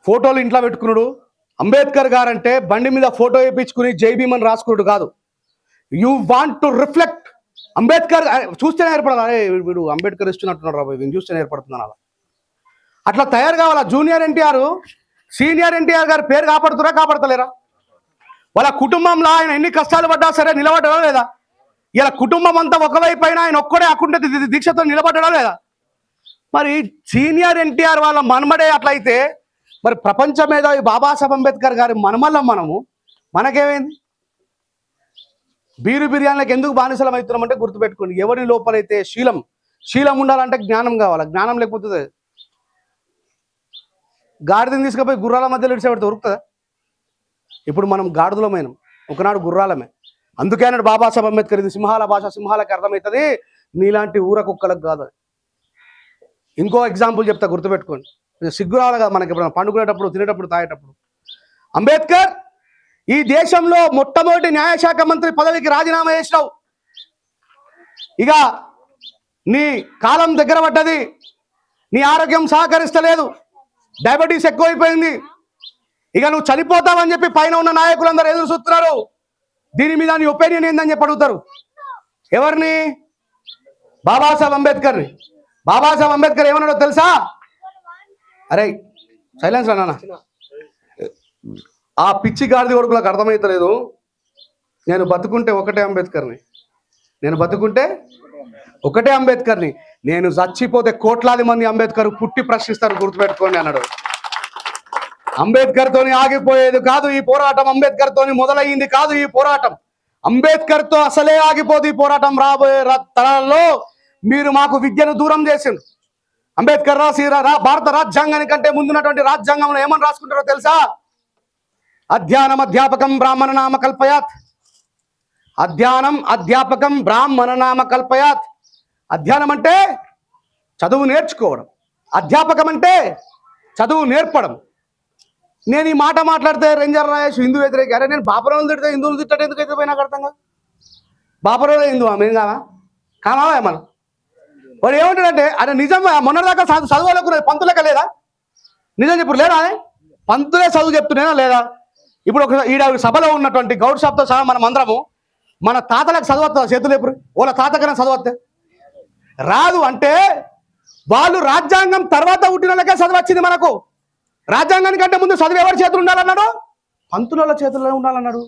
ఫోటోలు ఇంట్లో పెట్టుకున్నాడు, అంబేద్కర్ గారు అంటే బండి మీద ఫోటో వేయించుకుని జై భీమ్ అని రాసుకున్నాడు కాదు. You want to reflect. Ambedkar చూస్తేనే ఏర్పడాలి, అరే వీడు అంబేద్కర్ ఇస్తున్నట్టున్నాడు రా, వీడిని చూస్తేనే ఏర్పడుతున్నాను. అట్లా తయారు కావాలా. జూనియర్ ఎన్టీఆర్, సీనియర్ ఎన్టీఆర్ గారి పేరు కాపాడుతురా కాపాడతలేరా? వాళ్ళ కుటుంబంలో ఆయన ఎన్ని కష్టాలు పడ్డా సరే నిలబడ్డా లేదా? ఇలా కుటుంబం అంతా ఒకవైపు అయినా ఆయన ఒక్కడే అకుంఠిత దీక్షతో నిలబడ్డా లేదా? మరి సీనియర్ ఎన్టీఆర్ వాళ్ళ మనమడే అట్లయితే మరి ప్రపంచ మేధావి బాబాసాహెబ్ అంబేద్కర్ గారి మనమల్లం మనకేమైంది? బీరు బిర్యానీలకు ఎందుకు బానిసలం అవుతున్నాం అంటే గుర్తుపెట్టుకోండి, ఎవరి లోపలైతే శీలం ఉండాలంటే జ్ఞానం కావాలి. జ్ఞానం లేకపోతే గాడిదని తీసుకుపోయి గుర్రాల మధ్యలో ఇడిసేపెడితే ఉరుకుతుందా? ఇప్పుడు మనం గాడిదలమైనం, ఒకనాడు గుర్రాలమే. అందుకే అన్నాడు బాబాసాహెబ్ అంబేద్కర్, ఇది సింహాల భాష, సింహాలకి అర్థమవుతుంది, నీలాంటి ఊర కుక్కలకు కాదు. ఇంకో ఎగ్జాంపుల్ చెప్తా, గుర్తుపెట్టుకోండి. సిగ్గురావాలి కదా మనకి ఎప్పుడైనా పండుకునేటప్పుడు, తినేటప్పుడు, తాగేటప్పుడు. అంబేద్కర్ ఈ దేశంలో మొట్టమొదటి న్యాయశాఖ మంత్రి పదవికి రాజీనామా చేసినావు. ఇక నీ కాలం దగ్గర పడ్డది, నీ ఆరోగ్యం సహకరిస్తలేదు, డయాబెటీస్ ఎక్కువైపోయింది, ఇక నువ్వు చనిపోతావని చెప్పి పైన ఉన్న నాయకులందరూ ఎదురు చూస్తున్నారు. దీని మీద నీ ఒపీనియన్ ఏందని చెప్పి అడుగుతారు. ఎవరిని? బాబాసాహెబ్ అంబేద్కర్ని. బాబాసాహెబ్ అంబేద్కర్ ఏమన్నాడో తెలుసా? అరే సైలెన్స్ రా నాన్న, ఆ పిచ్చి గాడిద కొడుకులకు అర్థమవుతలేదు. నేను బతుకుంటే ఒకటే అంబేద్కర్ని, నేను చచ్చిపోతే కోట్లాది మంది అంబేద్కర్ పుట్టి ప్రశ్నిస్తారు, గుర్తుపెట్టుకోండి అన్నాడు. అంబేద్కర్తోని ఆగిపోయేది కాదు ఈ పోరాటం, అంబేద్కర్తోని మొదలయ్యింది కాదు ఈ పోరాటం, అంబేద్కర్తో అసలే ఆగిపోదు ఈ పోరాటం. రాబోయే తరాల్లో మీరు మాకు విద్యను దూరం చేసిండ్రు. అంబేద్కర్ రాసి భారత రాజ్యాంగానికంటే ముందున్నటువంటి రాజ్యాంగంలో ఏమని రాసుకుంటారో తెలుసా? అధ్యానం అధ్యాపకం బ్రాహ్మణ నామ కల్పయాత్. అధ్యాపకం బ్రాహ్మణ నామ కల్పయాత్. అధ్యానం అంటే చదువు నేర్చుకోవడం, అధ్యాపకం అంటే చదువు నేర్పడం. నేను ఈ మాట మాట్లాడితే రేంజర్ రాయేష్ హిందూ వ్యతిరేక, అరే నేను బాపరావులు తిడితే హిందువులు తిట్టడం ఎందుకు అయితే పోయి నాకు అర్థం కాదు. బాపరావులే హిందువా? మేము కావా మనం? వాడు ఏమంటాడంటే, అరే నిజం మొన్నటిదాకా చదువులకు పంతులక లేదా? నిజం చెప్పు, లేదా? పంతులే చదువు చెప్తున్నానా లేదా? ఇప్పుడు ఒక ఈడ సభలో ఉన్నటువంటి గౌడ్ షాప్తో సహా మనం అందరము మన తాతలకు చదవద్దా? చేతులు ఎప్పుడు వాళ్ళ తాతకైనా చదవద్దా? రాదు. అంటే వాళ్ళు రాజ్యాంగం తర్వాత పుట్టిన వాళ్ళకే చదువు వచ్చింది. మనకు రాజ్యాంగానికంటే ముందు చదువు ఎవరి చేతులు ఉండాలన్నాడు? పంతుల చేతుల్లో ఉండాలన్నాడు.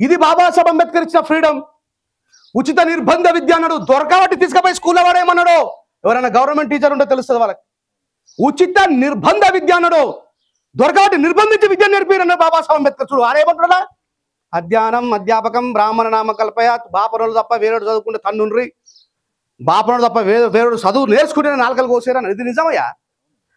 ఇది బాబాసాహెబ్ అంబేద్కర్ ఇచ్చిన ఫ్రీడమ్. ఉచిత నిర్బంధ విద్య అన్నాడు, దొరకబట్టి తీసుకుపోయి స్కూల్లో వాడేమన్నాడు? ఎవరైనా గవర్నమెంట్ టీచర్ ఉంటే తెలుస్తుంది వాళ్ళకి. ఉచిత నిర్బంధ విద్య అన్నాడు, దొరకబట్టి నిర్బంధించి విద్య నేర్పిరన్నాడు బాబాసాహెబ్ అంబేద్కర్. చూడు ఆరేమంటున్నా, అధ్యాపకం బ్రాహ్మణ నామ కల్పయాత్. బాపనోడు తప్ప వేరేడు చదువుకుంటే తన్నుండ్రి, బాపనోడు తప్ప వేరేడు చదువు నేర్చుకుంటే నాలుకలు కోసేరని. ఇది నిజమయ్యా.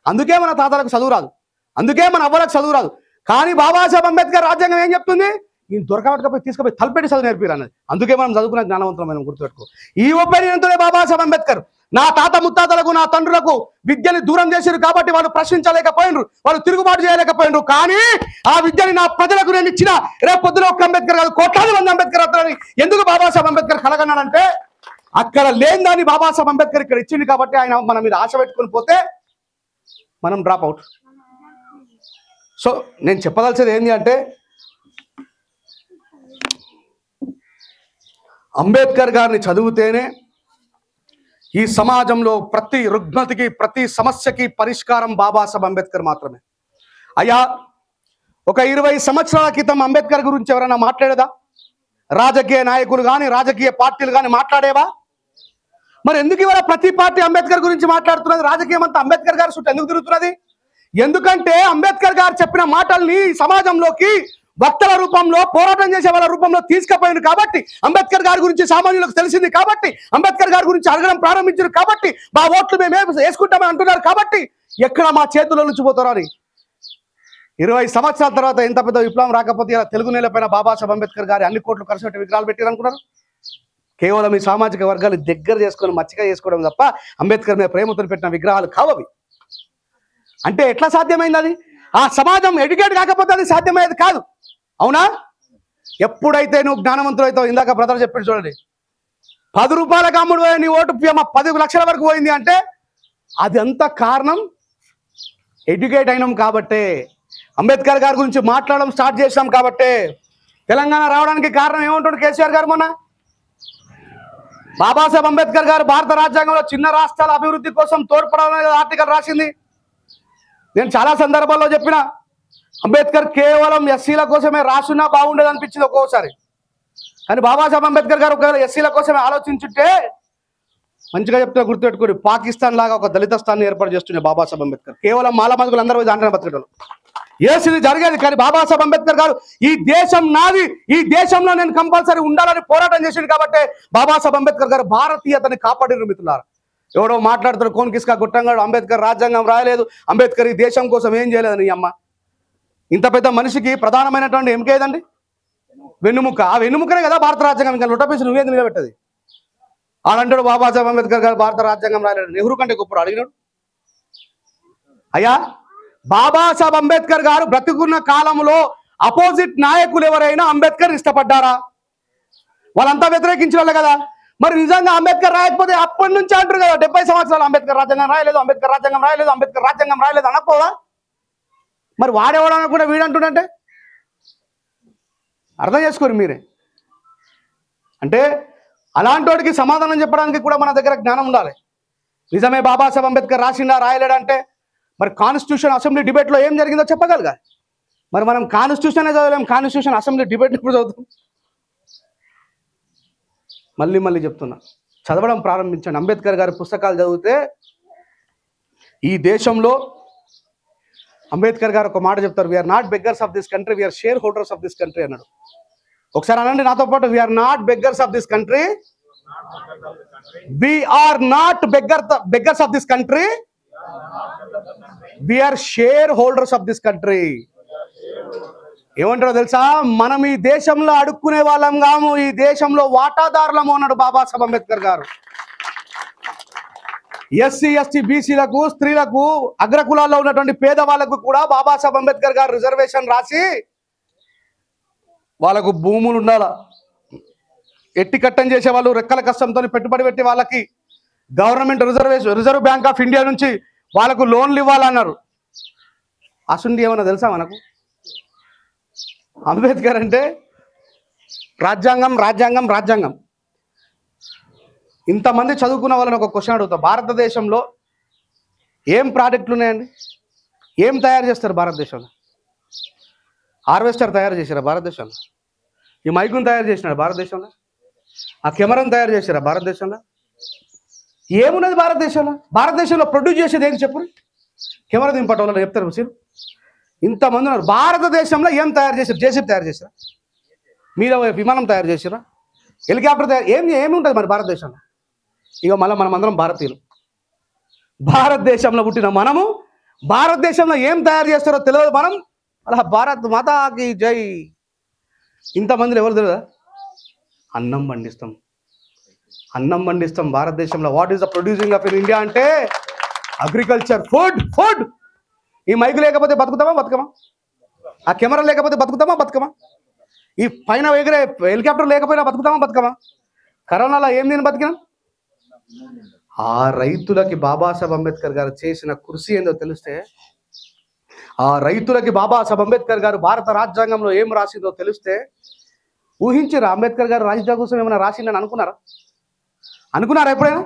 అందుకే మన తాతలకు చదువు రాదు, అందుకే మన అవ్వలకు చదువు రాదు. కానీ బాబాసాహెబ్ అంబేద్కర్ రాజ్యాంగం ఏం చెప్తుంది? ఈ దొరకబట్టుకపోయి తీసుకుపోయి తలపెట్టి చదువు నేర్పిరు అన్నది. అందుకే మనం చదువుకున్న జ్ఞానవంతమైన గుర్తుపెట్టుకో. ఈ ఒపీనియన్తోనే బాబాసాహెబ్ అంబేద్కర్ నా తాత ముత్తాతలకు, నా తండ్రులకు విద్యని దూరం చేసిరు కాబట్టి వాళ్ళు ప్రశ్నించలేకపోయినరు, వాళ్ళు తిరుగుబాటు చేయలేకపోయినరు. కానీ ఆ విద్యని నా ప్రజలకు నేను ఇచ్చిన, రేపు పొద్దున ఒక్క అంబేద్కర్ కాదు కోట్లాది మంది అంబేద్కర్ అవుతారని ఎందుకు బాబాసాహెబ్ అంబేద్కర్ కలగన్నాడంటే, అక్కడ లేని దాన్ని బాబాసాహెబ్ అంబేద్కర్ ఇక్కడ ఇచ్చింది కాబట్టి ఆయన మన మీద ఆశ పెట్టుకుని పోతే మనం డ్రాప్ అవుట్. సో నేను చెప్పదలిసేది ఏంటి అంటే, అంబేద్కర్ గారిని చదివితేనే ఈ సమాజంలో ప్రతి రుగ్మతికి, ప్రతి సమస్యకి పరిష్కారం బాబాసాహెబ్ అంబేద్కర్ మాత్రమే. అయ్యా, ఒక 20 సంవత్సరాల క్రితం అంబేద్కర్ గురించి ఎవరైనా మాట్లాడేదా? రాజకీయ నాయకులు కానీ, రాజకీయ పార్టీలు కానీ మాట్లాడేవా? మరి ఎందుకు ఇవాళ ప్రతి పార్టీ అంబేద్కర్ గురించి మాట్లాడుతున్నది? రాజకీయం అంతా అంబేద్కర్ గారి చుట్టూ ఎందుకు తిరుగుతున్నది? ఎందుకంటే అంబేద్కర్ గారు చెప్పిన మాటల్ని సమాజంలోకి వక్తల రూపంలో, పోరాటం చేసే వాళ్ళ రూపంలో తీసుకుపోయింది కాబట్టి, అంబేద్కర్ గారి గురించి సామాన్యులకు తెలిసింది కాబట్టి, అంబేద్కర్ గారి గురించి అడగడం ప్రారంభించారు కాబట్టి, మా ఓట్లు మేము వేసుకుంటామని అంటున్నారు కాబట్టి, ఎక్కడ మా చేతుల్లో నుంచి పోతారో అని 20 సంవత్సరాల తర్వాత ఎంత పెద్ద విప్లవం రాకపోతే ఇలా తెలుగు నేలపైన బాబాసాహెబ్ అంబేద్కర్ గారి అన్ని కోట్లు ఖర్చు పెట్టి విగ్రహాలు పెట్టారు అనుకున్నారు. కేవలం ఈ సామాజిక వర్గాలు దగ్గర చేసుకొని మచ్చిగా చేసుకోవడం తప్ప అంబేద్కర్ మీద ప్రేమతో పెట్టిన విగ్రహాలు కావవి. అంటే ఎట్లా సాధ్యమైంది? అది ఆ సమాజం ఎడ్యుకేట్ కాకపోతే అది సాధ్యమయ్యేది కాదు. అవునా? ఎప్పుడైతే నువ్వు జ్ఞానవంతులు అవుతావు, ఇందాక బ్రదర్ చెప్పాడు చూడండి, 10 రూపాయలకు అమ్ముడు పోయి నీ ఓటు 10 లక్షల వరకు పోయింది అంటే అది అంతా కారణం ఎడ్యుకేట్ అయినాం కాబట్టే, అంబేద్కర్ గారి గురించి మాట్లాడడం స్టార్ట్ చేసినాం కాబట్టే. తెలంగాణ రావడానికి కారణం ఏమంటాడు కేసీఆర్ గారు? మొన్న బాబాసాహెబ్ అంబేద్కర్ గారు భారత రాజ్యాంగంలో చిన్న రాష్ట్రాల అభివృద్ధి కోసం తోడ్పడాలనే ఆర్టికల్ రాసింది. నేను చాలా సందర్భాల్లో చెప్పిన, అంబేద్కర్ కేవలం ఎస్సీల కోసమే రాసున్నా బాగుండేది అనిపించింది ఒక్కోసారి. కానీ బాబాసాహెబ్ అంబేద్కర్ గారు ఒకవేళ ఎస్సీల కోసమే ఆలోచించుంటే మంచిగా చెప్తే గుర్తుపెట్టుకోండి, పాకిస్తాన్ లాగా ఒక దళిత స్థానాన్ని ఏర్పాటు చేస్తుండే బాబాసాహెబ్ అంబేద్కర్. కేవలం మాలమతులు అందరూ దాంట్లో బతకడం ఇది జరిగేది. కానీ బాబాసాహెబ్ అంబేద్కర్ గారు ఈ దేశం నాది, ఈ దేశంలో నేను కంపల్సరీ ఉండాలని పోరాటం చేసింది కాబట్టి బాబాసాహెబ్ అంబేద్కర్ గారు భారతీయతని కాపాడిన మిత్రులారా. ఎవడో మాట్లాడుతారు కోన్ కిస్కా గుట్టంగాడు, అంబేద్కర్ రాజ్యాంగం రాయలేదు, అంబేద్కర్ ఈ దేశం కోసం ఏం చేయలేదు. నీ అమ్మ, ఇంత పెద్ద మనిషికి ప్రధానమైనటువంటి ఎంకేదండి వెన్నుముక్క. ఆ వెన్నుముక్కనే కదా భారత రాజ్యాంగం. ఇంకా లొట్టపీసి నువ్వేది నిలబెట్టది. ఆడంటాడు బాబాసాహెబ్ అంబేద్కర్ గారు భారత రాజ్యాంగం రాయలేదు, నెహ్రూ కంటే గొప్పడు అడిగినాడు. అయ్యా, బాబాసాహెబ్ అంబేద్కర్ గారు బ్రతుకున్న కాలంలో అపోజిట్ నాయకులు ఎవరైనా అంబేద్కర్ ఇష్టపడ్డారా? వాళ్ళంతా వ్యతిరేకించిన వాళ్ళే కదా. మరి నిజంగా అంబేద్కర్ రాయకపోతే అప్పటి నుంచి అంటారు కదా 70 సంవత్సరాలు అంబేద్కర్ రాజ్యాంగం రాయలేదు, అంబేద్కర్ రాజ్యాంగం రాయలేదు, అంబేద్కర్ రాజ్యాంగం రాయలేదు అనకపోదా? మరి వాడేవాడన్నా కూడా వీడంటుండంటే అర్థం చేసుకోరు మీరే. అంటే అలాంటి వాడికి సమాధానం చెప్పడానికి కూడా మన దగ్గర జ్ఞానం ఉండాలి. నిజమే బాబాసాహెబ్ అంబేద్కర్ రాసిండా రాయలేడంటే మరి కాన్స్టిట్యూషన్ అసెంబ్లీ డిబేట్లో ఏం జరిగిందో చెప్పగలగాలి. మరి మనం కాన్స్టిట్యూషనే చదవలేం, కాన్స్టిట్యూషన్ అసెంబ్లీ డిబేట్ ఎప్పుడు చదువుతాం? మళ్ళీ చెప్తున్నా, చదవడం ప్రారంభించండి. అంబేద్కర్ గారి పుస్తకాలు చదివితే ఈ దేశంలో అంబేద్కర్ గారు ఒక మాట చెప్తారు, we are not beggars of this country, we are share holders of this country అన్నాడు. ఒకసారి అనండి నాతో పాటు, we are not beggars of this country, we are not beggars of this country, we are share holders of this country. ఏమంటారో తెలుసా? మనం ఈ దేశంలో అడుక్కునే వాళ్ళం కాము, ఈ దేశంలో వాటాదారులము అన్నాడు బాబాసాహెబ్ అంబేద్కర్ గారు. ఎస్సీ ఎస్టీ బీసీలకు, స్త్రీలకు, అగ్రకులాల్లో ఉన్నటువంటి పేదవాళ్లకు కూడా బాబాసాహెబ్ అంబేద్కర్ గారు రిజర్వేషన్ రాసి వాళ్ళకు భూములు ఉండాలా, ఎట్టి కట్టం చేసే వాళ్ళు రెక్కల కష్టంతో పెట్టుబడి పెట్టి వాళ్ళకి government reserve bank of India నుంచి వాళ్ళకు లోన్లు ఇవ్వాలన్నారు. అసుండి ఏమన్నా తెలుసా మనకు? అంబేద్కర్ అంటే రాజ్యాంగం రాజ్యాంగం రాజ్యాంగం. ఇంతమంది చదువుకున్న వాళ్ళని ఒక క్వశ్చన్ అడుగుతా, భారతదేశంలో ఏం ప్రాజెక్టులు ఉన్నాయండి? ఏం తయారు చేస్తారు భారతదేశంలో? హార్వెస్టర్ తయారు చేశారా భారతదేశంలో? ఈ మైకును తయారు చేసినారు భారతదేశంలో? ఆ కెమెరాను తయారు చేశారా భారతదేశంలో? ఏమున్నది భారతదేశంలో? భారతదేశంలో ప్రొడ్యూస్ చేసేది ఏంటి చెప్పు? కెమెరా దింపటం వల్ల చెప్తారు మీరు. ఇంతమంది ఉన్నారు. భారతదేశంలో ఏం తయారు చేశారు? జేసీబీ తయారు చేశారా? మీరు విమానం తయారు చేశారా? హెలికాప్టర్ తయారు ఏమి ఉంటుంది మరి భారతదేశంలో? ఇక మళ్ళీ మనం అందరం భారతీయులు, భారతదేశంలో పుట్టిన మనము భారతదేశంలో ఏం తయారు చేస్తారో తెలియదు మనం. అలా భారత్ మాతాకి జై. ఇంతమందిలో ఎవరు తెలియదా? అన్నం పండిస్తాం, అన్నం పండిస్తాం భారతదేశంలో. What is the producing of in India అంటే అగ్రికల్చర్, ఫుడ్. ఈ మైకు లేకపోతే బతుకుతామా బతుకమా? ఆ కెమెరా లేకపోతే బతుకుతామా బతుకమా? ఈ పైన ఎగిరే హెలికాప్టర్ లేకపోయినా బతుకుతామా బతుకమా? కరోనాలో ఏం నేను బతికినాం? ఆ రైతులకి బాబాసాహెబ్ అంబేద్కర్ గారు చేసిన కృషి ఏందో తెలిస్తే, ఆ రైతులకి బాబాసాహెబ్ అంబేద్కర్ గారు భారత రాజ్యాంగంలో ఏం రాసిందో తెలిస్తే ఊహించారా? అంబేద్కర్ గారు రాజ్యాంగం కోసం ఏమైనా రాసిందని అనుకున్నారా ఎప్పుడైనా?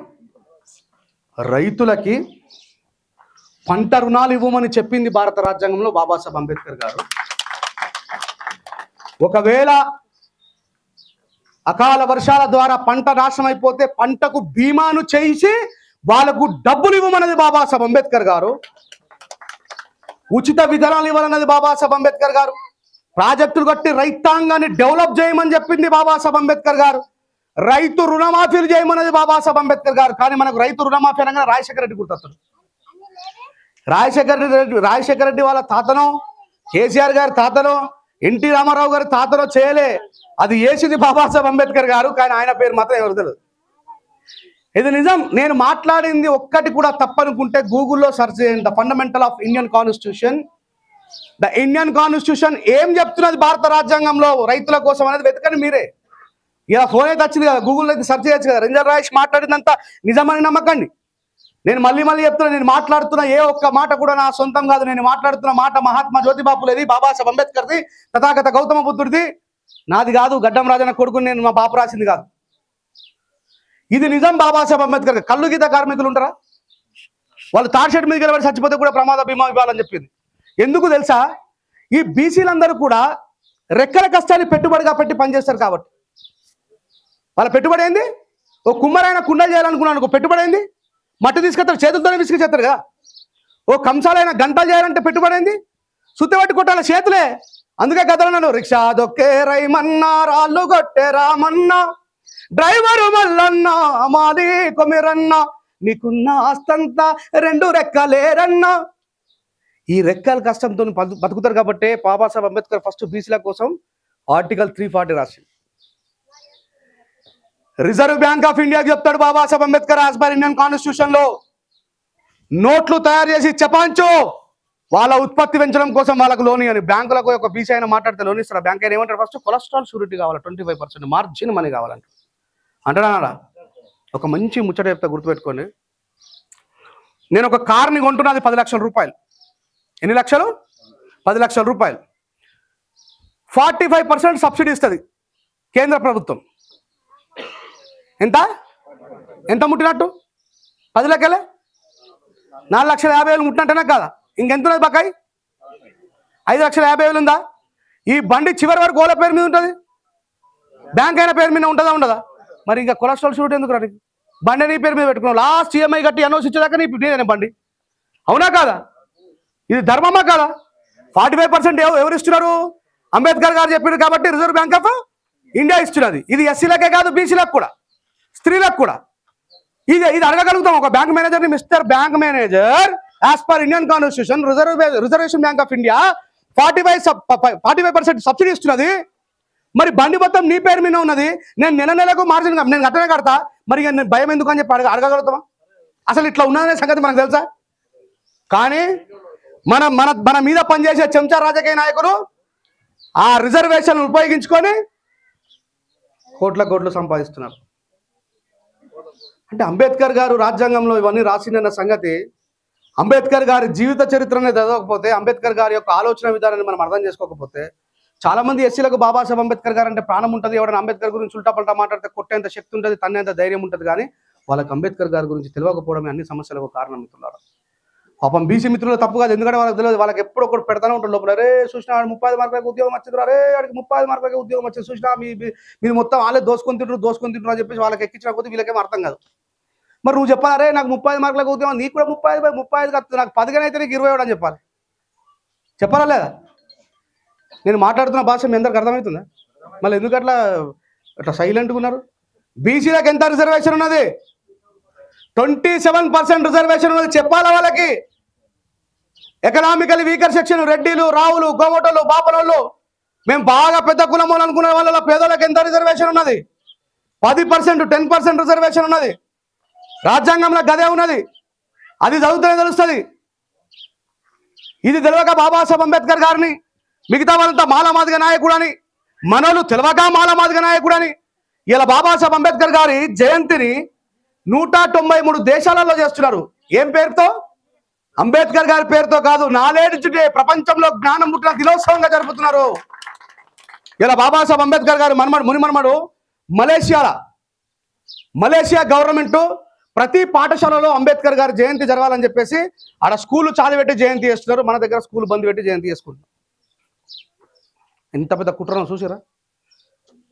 రైతులకి పంట రుణాలు ఇవ్వమని చెప్పింది భారత రాజ్యాంగంలో బాబాసాహెబ్ అంబేద్కర్ గారు. ఒకవేళ అకాల వర్షాల ద్వారా పంట నాశనం అయిపోతే పంటకు బీమాను చేసి వాళ్ళకు డబ్బులు ఇవ్వమన్నది బాబాసాహెబ్ అంబేద్కర్ గారు. ఉచిత విధానాలు ఇవ్వాలన్నది బాబాసాహెబ్ అంబేద్కర్ గారు. ప్రాజెక్టులు కట్టి రైతాంగాన్ని డెవలప్ చేయమని చెప్పింది బాబాసాహెబ్ అంబేద్కర్ గారు. రైతు రుణమాఫీలు చేయమన్నది బాబాసాహెబ్ అంబేద్కర్ గారు. కానీ మనకు రైతు రుణమాఫీ అనగా రాజశేఖర రెడ్డి గుర్తొస్తాడు. రాజశేఖర రెడ్డి వాళ్ళ తాతనో, కేసీఆర్ గారి తాతనో, ఎన్టీ రామారావు గారి తాతనో చేయలే. అది చేసింది బాబాసాహెబ్ అంబేద్కర్ గారు. కానీ ఆయన పేరు మాత్రం ఎవరు తెలియదు. ఇది నిజం. నేను మాట్లాడింది ఒక్కటి కూడా తప్పనుకుంటే గూగుల్లో సెర్చ్ చేయండి. The fundamental of Indian constitution. The Indian constitution ఏం చెప్తున్నది భారత రాజ్యాంగంలో రైతుల కోసం అనేది వెతకండి మీరే. ఇలా ఫోన్ అయితే వచ్చింది కదా, గూగుల్లో అయితే సెర్చ్ చేయొచ్చు కదా. రంజన్ రాయేష్ మాట్లాడినంత నిజమని నమ్మకండి. నేను మళ్ళీ చెప్తున్నా, నేను మాట్లాడుతున్న ఏ ఒక్క మాట కూడా నా సొంతం కాదు. నేను మాట్లాడుతున్న మాట మహాత్మా జ్యోతిబాపులేది, బాబాసాహెబ్ అంబేద్కర్ది, తథాగత గౌతమ బుద్ధుడిది, నాది కాదు. గడ్డం రాజన్న కొడుకుని నేను మా బాపు రాసింది కాదు. ఇది నిజం. బాబాసాహెబ్ అంబేద్కర్ కళ్ళు గీత కార్మికులు ఉంటారా? వాళ్ళు తార్ షెడ్ మీద నిలబడి చచ్చిపోతే కూడా ప్రమాద బీమా ఇవ్వాలని చెప్పింది. ఎందుకు తెలుసా? ఈ బీసీలందరూ కూడా రెక్కల కష్టాన్ని పెట్టుబడిగా పెట్టి పనిచేస్తారు కాబట్టి. వాళ్ళ పెట్టుబడి ఏంది? ఓ కుమ్మరైనా కుండలు చేయాలనుకున్నాను, ఒక పెట్టుబడి అయింది. మట్టి తీసుకొస్తారు, చేతులతోనే విసిగిచేస్తారు కదా. ఓ కంసాలైనా గంటలు చేయాలంటే పెట్టుబడి అయింది. సుత్తబట్టి కొట్టాల చేతులే. అందుకే కథలు రిక్షా దొక్కే రైమన్నా, రాళ్ళు కొట్టే రామన్నా, డ్రైవరు మల్లన్నా, మాది కొమిరన్నా, నీకున్న ఆస్తంతా 2 రెక్కలేరన్నా. ఈ రెక్కల కష్టంతో బతుకుతారు కాబట్టి బాబాసాహెబ్ అంబేద్కర్ ఫస్ట్ బీసీల కోసం ఆర్టికల్ 340 రాసి రిజర్వ్ బ్యాంక్ ఆఫ్ ఇండియాకి చెప్తాడు Babasaheb Ambedkar as per Indian constitution లో నోట్లు తయారు చేసి చపాంచు వాళ్ళ ఉత్పత్తి పెంచడం కోసం వాళ్ళకు లోన్ అని. బ్యాంకులకు ఒక బీసీ అయినా మాట్లాడితే లోన్ ఇస్తారు. బ్యాంక్ అయినా ఏమంటారు, ఫస్ట్ కొలెస్ట్రాల్ షూరిటీ కావాలి, 25% మార్జిన్ మనీ కావాలంట అంటారా. ఒక మంచి ముచ్చట చెప్తా, గుర్తుపెట్టుకోండి. నేను ఒక కార్ని కొంటున్నది 10 లక్షల రూపాయలు. ఎన్ని లక్షలు? 10 లక్షల రూపాయలు. 45% సబ్సిడీ ఇస్తుంది కేంద్ర ప్రభుత్వం. ఎంత ముట్టినట్టు? 10 లక్షలే. 4,50,000 ముట్టినట్టేనా కాదా? ఇంకెంత ఉన్నది బకాయి? 5,50,000 ఉందా? ఈ బండి చివరి వరకు ఓల పేరు మీద ఉంటుంది, బ్యాంక్ అయినా పేరు మీద ఉంటుందా ఉండదా? మరి ఇంకా కొలెస్ట్రాల్ షూట్ ఎందుకు రా? బండి నీ పేరు మీద పెట్టుకున్నావు, లాస్ట్ ఈఎంఐ కట్టి ఎన్ఓసి ఇచ్చేదాకా నీదేనే బండి, అవునా కాదా? ఇది ధర్మమా కాదా? 45% ఎవరు ఇస్తున్నారు? అంబేద్కర్ గారు చెప్పారు కాబట్టి రిజర్వ్ బ్యాంక్ ఆఫ్ ఇండియా ఇస్తున్నది. ఇది ఎస్సీలకే కాదు, బీసీలకు కూడా, స్త్రీలకు కూడా. ఇది అడగగలుగుతాం ఒక బ్యాంక్ మేనేజర్ని, mister bank manager, as per Indian constitution reservation bank of India 45% subsidy ఇస్తున్నది. మరి బండి మొత్తం నీ పేరు మీద ఉన్నది, నేను నెలకు మార్జిన్ నేను అట్టనే కడతా, మరి నేను భయం ఎందుకు అని చెప్పి అడగగలుగుతామా? అసలు ఇట్లా ఉన్నదనే సంగతి మనకు తెలుసా? కానీ మన మీద పనిచేసే చెంచా రాజకీయ నాయకులు ఆ రిజర్వేషన్ ఉపయోగించుకొని కోట్ల సంపాదిస్తున్నారు. అంటే అంబేద్కర్ గారు రాజ్యాంగంలో ఇవన్నీ రాసిన సంగతి, అంబేద్కర్ గారి జీవిత చరిత్రనే చదవకపోతే, అంబేద్కర్ గారి యొక్క ఆలోచన విధానాన్ని మనం అర్థం చేసుకోకపోతే, చాలా మంది ఎస్సీలకు బాబాసాహెబ్ అంబేద్కర్ గారు అంటే ప్రాణం ఉంటుంది. ఎవరైనా అంబేద్కర్ గురించి ఉల్టా పల్టా మాట్లాడితే కొట్టేంత శక్తి ఉంటుంది, తన్నేంత ధైర్యం ఉంటుంది. కానీ వాళ్ళకి అంబేద్కర్ గారి గురించి తెలియకపోవడమే అన్ని సమస్యలకు కారణం మిత్రులారా. పాపం బీసీ మిత్రులు తప్పు కాదు, ఎందుకంటే వాళ్ళకి తెలియదు. వాళ్ళకి ఎప్పుడు ఒకటి పెడతానే ఉంటారు లోపల. అరే చూసినా 35 మార్కులకు ఉద్యోగం వచ్చింది, అరే వాడికి 35 మార్కులకి ఉద్యోగం వచ్చింది, చూసినా మీరు మొత్తం వాళ్ళే దోసుకొని తింటారు అని చెప్పేసి వాళ్ళకి ఎక్కించిన కొద్ది వీళ్ళకేమో అర్థం కాదు. మరి నువ్వు చెప్పాలి, అరే నాకు 35 మార్కులకు ఉద్యోగం, నీకు కూడా 35 వస్తుంది, నాకు 10 అయితే నీకు 20 అని చెప్పాలా లేదా? నేను మాట్లాడుతున్న భాష మీ అందరికి అర్థమవుతుందా? మళ్ళీ ఎందుకు అట్లా సైలెంట్గా ఉన్నారు? బీసీలకు ఎంత రిజర్వేషన్ ఉన్నది? 27% రిజర్వేషన్ ఉన్నది. చెప్పాలా వాళ్ళకి? ఎకనామికల్ వీకర్ సెక్షన్, రెడ్డిలు, రావులు, గోమటోళ్ళు, బాపనోళ్ళు, మేము బాగా పెద్ద కులమోలు అనుకునే వాళ్ళ పేదలకు ఎంత రిజర్వేషన్ ఉన్నది? 10%, 10% రిజర్వేషన్ ఉన్నది. రాజ్యాంగంలో గదే ఉన్నది. అది చదువుతూనే తెలుస్తుంది. ఇది తెలియక బాబాసాహెబ్ అంబేద్కర్ గారిని మిగతా వాళ్ళంతా మాలమాదిగ నాయకుడు అని, మనోళ్ళు తెలియక మాలమాదిగ నాయకుడు అని, ఇలా బాబాసాహెబ్ అంబేద్కర్ గారి జయంతిని 193 దేశాలలో చేస్తున్నారు. ఏం పేరుతో? అంబేద్కర్ గారి పేరుతో కాదు, నాలెడ్జ్ డే, ప్రపంచంలో జ్ఞానం పుట్టిన దినోత్సవంగా జరుపుతున్నారు. ఇలా బాబాసాహెబ్ అంబేద్కర్ గారు మునిమనమడు మలేషియా గవర్నమెంట్ ప్రతి పాఠశాలలో అంబేద్కర్ గారి జయంతి జరగాలని చెప్పేసి ఆడ స్కూల్ చాలిపెట్టి జయంతి చేస్తున్నారు. మన దగ్గర స్కూల్ బంద్ పెట్టి జయంతి చేసుకుంటున్నారు. ఎంత పెద్ద కుట్రను చూసారా?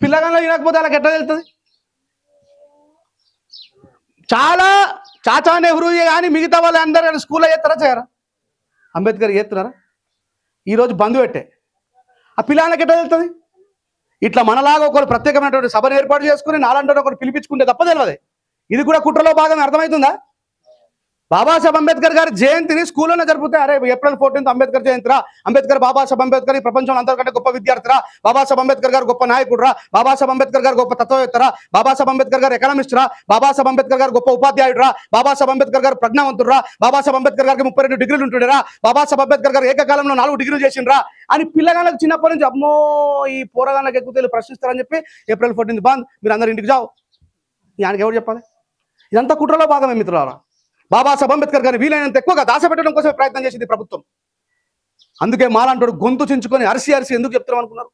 పిల్లగాళ్ళు వినకపోతే వాళ్ళకి ఎట్లా వెళ్తుంది? చాలా చాచా నెహ్రూ కానీ మిగతా వాళ్ళు అందరూ స్కూల్లో చేస్తారా చేయరా? అంబేద్కర్ చేస్తున్నారా? ఈరోజు బంద్ పెట్టే ఆ పిల్లలకి ఎట్లా వెళ్తుంది? ఇట్లా మనలాగా ఒకరు ప్రత్యేకమైనటువంటి సభను ఏర్పాటు చేసుకుని నాలంటే ఒకరు పిలిపించుకుంటే తప్ప తెలియదు. ఇది కూడా కుట్రలో భాగం. అర్థమవుతుందా? బాబాసాహెబ్ అంబేద్కర్ గారి జయంతిని స్కూల్లోనే జరుపుతే, అరే ఏప్రిల్ 14 అంబేద్కర్ జయంతిరా, బాబాసాహెబ్ అంబేద్కర్ ఈ ప్రపంచంలో అందరికంటే గొప్ప విద్యార్థిరా, బాబాసాహెబ్ అంబేద్కర్ గారు గొప్ప నాయకుడురా, బాబాసాహెబ్ అంబేద్కర్ గారు గొప్ప తత్వవేత్తరా, బాబాసాహెబ్ అంబేద్కర్ గారు ఎకనామిస్ట్రా, బాబాసాహెబ్ అంబేద్కర్ గారు గొప్ప ఉపాధ్యాయుడురా, బాబాసాహెబ్ అంబేద్కర్ గారు ప్రజ్ఞావంతుడురా, బాబాసాహెబ్ అంబేద్కర్ గారికి 32 డిగ్రీలు ఉంటుండేరా, బాబాసాహెబ్ అంబేద్కర్ గారు ఏకకాలంలో 4 డిగ్రీలు చేసిండ్రా అని పిల్లగాళ్ళకి చిన్నప్పటి నుంచి అమ్మో ఈ పోరగాళ్ళకి ఎక్కువ ప్రశ్నిస్తారని చెప్పి ఏప్రిల్ 14 బంద్, మీరు అందరు ఇంటికి జావు. ఆయనకి ఎవరు చెప్పాలి? ఇదంతా కుట్రలో భాగమే మిత్రులారా. బాబాసాహెబ్ అంబేద్కర్ గారిని వీలైనంత ఎక్కువగా దాచపెట్టడం కోసమే ప్రయత్నం చేసింది ప్రభుత్వం. అందుకే మాలాంటోడు గొంతు చించుకొని అరిసి ఎందుకు చెప్తున్నాం అనుకున్నారు?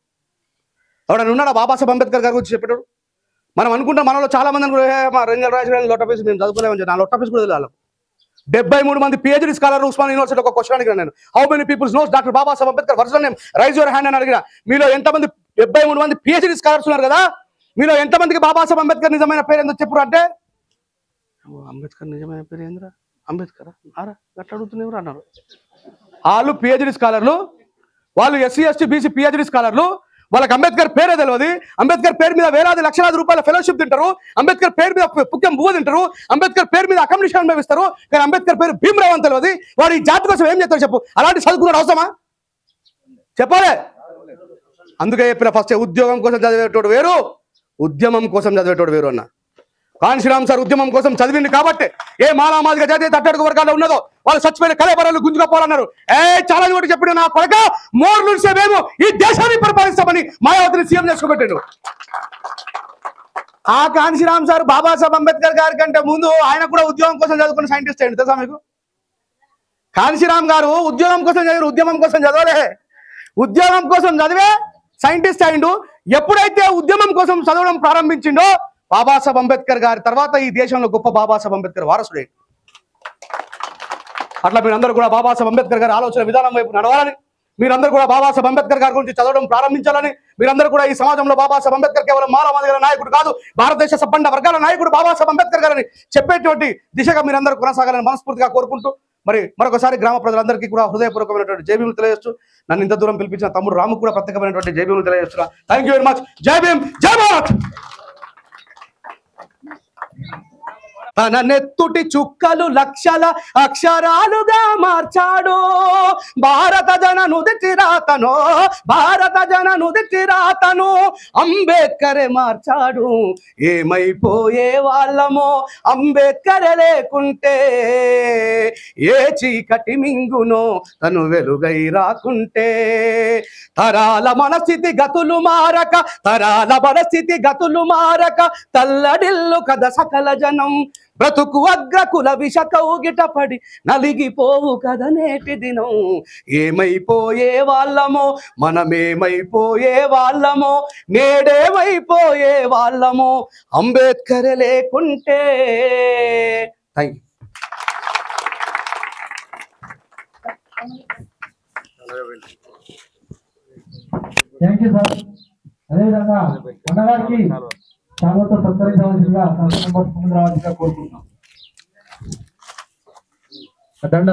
ఎవడన్నా ఉన్నాడా బాబాసాహెబ్ అంబేద్కర్ గారి గురించి చెప్పేటాడు? మనం అనుకుంటాం మనలో చాలా మంది మా రంజల్ రాజు లోటపీస్ మేము చదువుకోలేమని చెప్పి, నా లోటపీస్ కూడా తెలియాలి. 73 మంది PhD స్కాలర్ ఉస్మానియా యూనివర్సిటీ ఒక క్వశ్చన్ అడిగిన నేను, how many peoples knows doctor Babasaheb Ambedkar original name, raise your hand అని అడిగిన. మీలో ఎంతమంది 73 మంది PhD స్కాలర్స్ ఉన్నారు కదా, మీలో ఎంతమందికి బాబాసాహెబ్ అంబేద్కర్ నిజమైన పేరు ఎందుకు చెప్పరు అంటే అంబేద్కర్ నిజమైన పేరు ఏందిరా అంబేద్కర్ ఆరా గట్లా అడుగుతున్నావు అన్నారు. వాళ్ళు పిహెచ్డి స్కాలర్లు, వాళ్ళు ఎస్సీ ఎస్టీ బీసీ పిహెచ్డి స్కాలర్లు, వాళ్ళకి అంబేద్కర్ పేరే తెలియదు. అంబేద్కర్ పేరు మీద వేలాది లక్షలాది రూపాయల ఫెలోషిప్ తింటారు, అంబేద్కర్ పేరు మీద పుక్యం బువ్వ తింటారు, అంబేద్కర్ పేరు మీద అకామిడేషన్ అనుభవిస్తారు. కానీ అంబేద్కర్ పేరు భీమరావు అని తెలియదు. వాడు ఈ జాతి కోసం ఏం చేస్తాడు చెప్పు? అలాంటి చదువుకున్నాడు అవసరమా? చెప్పాలి. అందుకే చెప్పిన ఫస్ట్ ఉద్యోగం కోసం చదివేటోడు వేరు, ఉద్యమం కోసం చదివేటోడు వేరు అన్న. కాన్శీరామ్ సార్ ఉద్యమం కోసం చదివింది కాబట్టి ఏ మాలామాదిగా జాతీయ తట్టడుగు వర్గాల్లో ఉన్నదో వాళ్ళు చచ్చిపోయిన కళేబరాలు గుంజుకపోవాలన్నారు. చాలా చోటు చెప్పిన నా కొడక మోర్లు మేము ఈ దేశాన్ని పరిపాలిస్తామని మాయావతిని సీఎం చేసుకోబెట్టాడు. ఆ కాన్శీరామ్ సార్ బాబాసాహెబ్ అంబేద్కర్ గారి కంటే ముందు ఆయన కూడా ఉద్యోగం కోసం చదువుకున్న సైంటిస్ట్ అయ్యింది తెలుసా మీకు? కాన్శీరామ్ గారు ఉద్యోగం కోసం చదివారు, ఉద్యమం కోసం చదవలే. ఉద్యోగం కోసం చదివే సైంటిస్ట్ అయిండు. ఎప్పుడైతే ఉద్యమం కోసం చదవడం ప్రారంభించిండో బాబాసాహెబ్ అంబేద్కర్ గారి తర్వాత ఈ దేశంలో గొప్ప బాబాసాహెబ్ అంబేద్కర్ వారసుడే. అట్లా మీరందరూ కూడా బాబాసాహెబ్ అంబేద్కర్ గారి ఆలోచన విధానం వైపు నడవాలని, మీరందరూ కూడా బాబాసాహెబ్ అంబేద్కర్ గారి గురించి చదవడం ప్రారంభించాలని, మీరందరూ కూడా ఈ సమాజంలో బాబాసాహెబ్ అంబేద్కర్ కేవలం మానవాధికార నాయకుడు కాదు, భారతదేశ సబ్బండ వర్గాల నాయకుడు బాబాసాహెబ్ అంబేద్కర్ గారిని చెప్పేటువంటి దిశగా మీరందరూ కొనసాగాలని మనస్ఫూర్తిగా కోరుకుంటూ మరొకసారి గ్రామ ప్రజలందరికీ కూడా హృదయపూర్వకమైనటువంటి జై భీములు తెలియజేస్తూ నన్ను ఇంత దూరం పిలిపించిన తమ్ముడు రాము కూడా ప్రత్యేకమైనటువంటి జై భీములు తెలియజేస్తున్నా. Thank you very much. జై భీమ్, జై భారత్. తన నెత్తుటి చుక్కలు లక్షల అక్షరాలుగా మార్చాడు భారత జన నుదిటి రాతను, భారత జన నుదిటి రాతను అంబేద్కరే మార్చాడు. ఏమైపోయే వాళ్ళమో అంబేద్కరే లేకుంటే, ఏ చీకటి మింగునో తను వెలుగై రాకుంటే. తరాల మనస్థితి గతులు మారక, తరాల మనస్థితి గతులు మారక తల్లడిల్లు కథ సకల జనం. బ్రతుకు అగ్రకుల విష కౌగిట పడి నలిగిపోవు కదా నేటి దినం. ఏమైపోయే వాళ్ళమో మనమేమైపోయే వాళ్ళమో, నేడేమైపోయే వాళ్ళమో అంబేద్కర్ లేకుంటే. Thank you sir. అదేవిధంగా అన్నగారికి శాలతో సత్కరించవలసిందిగా రావాల్సిందిగా కోరుకుంటున్నాం. దండ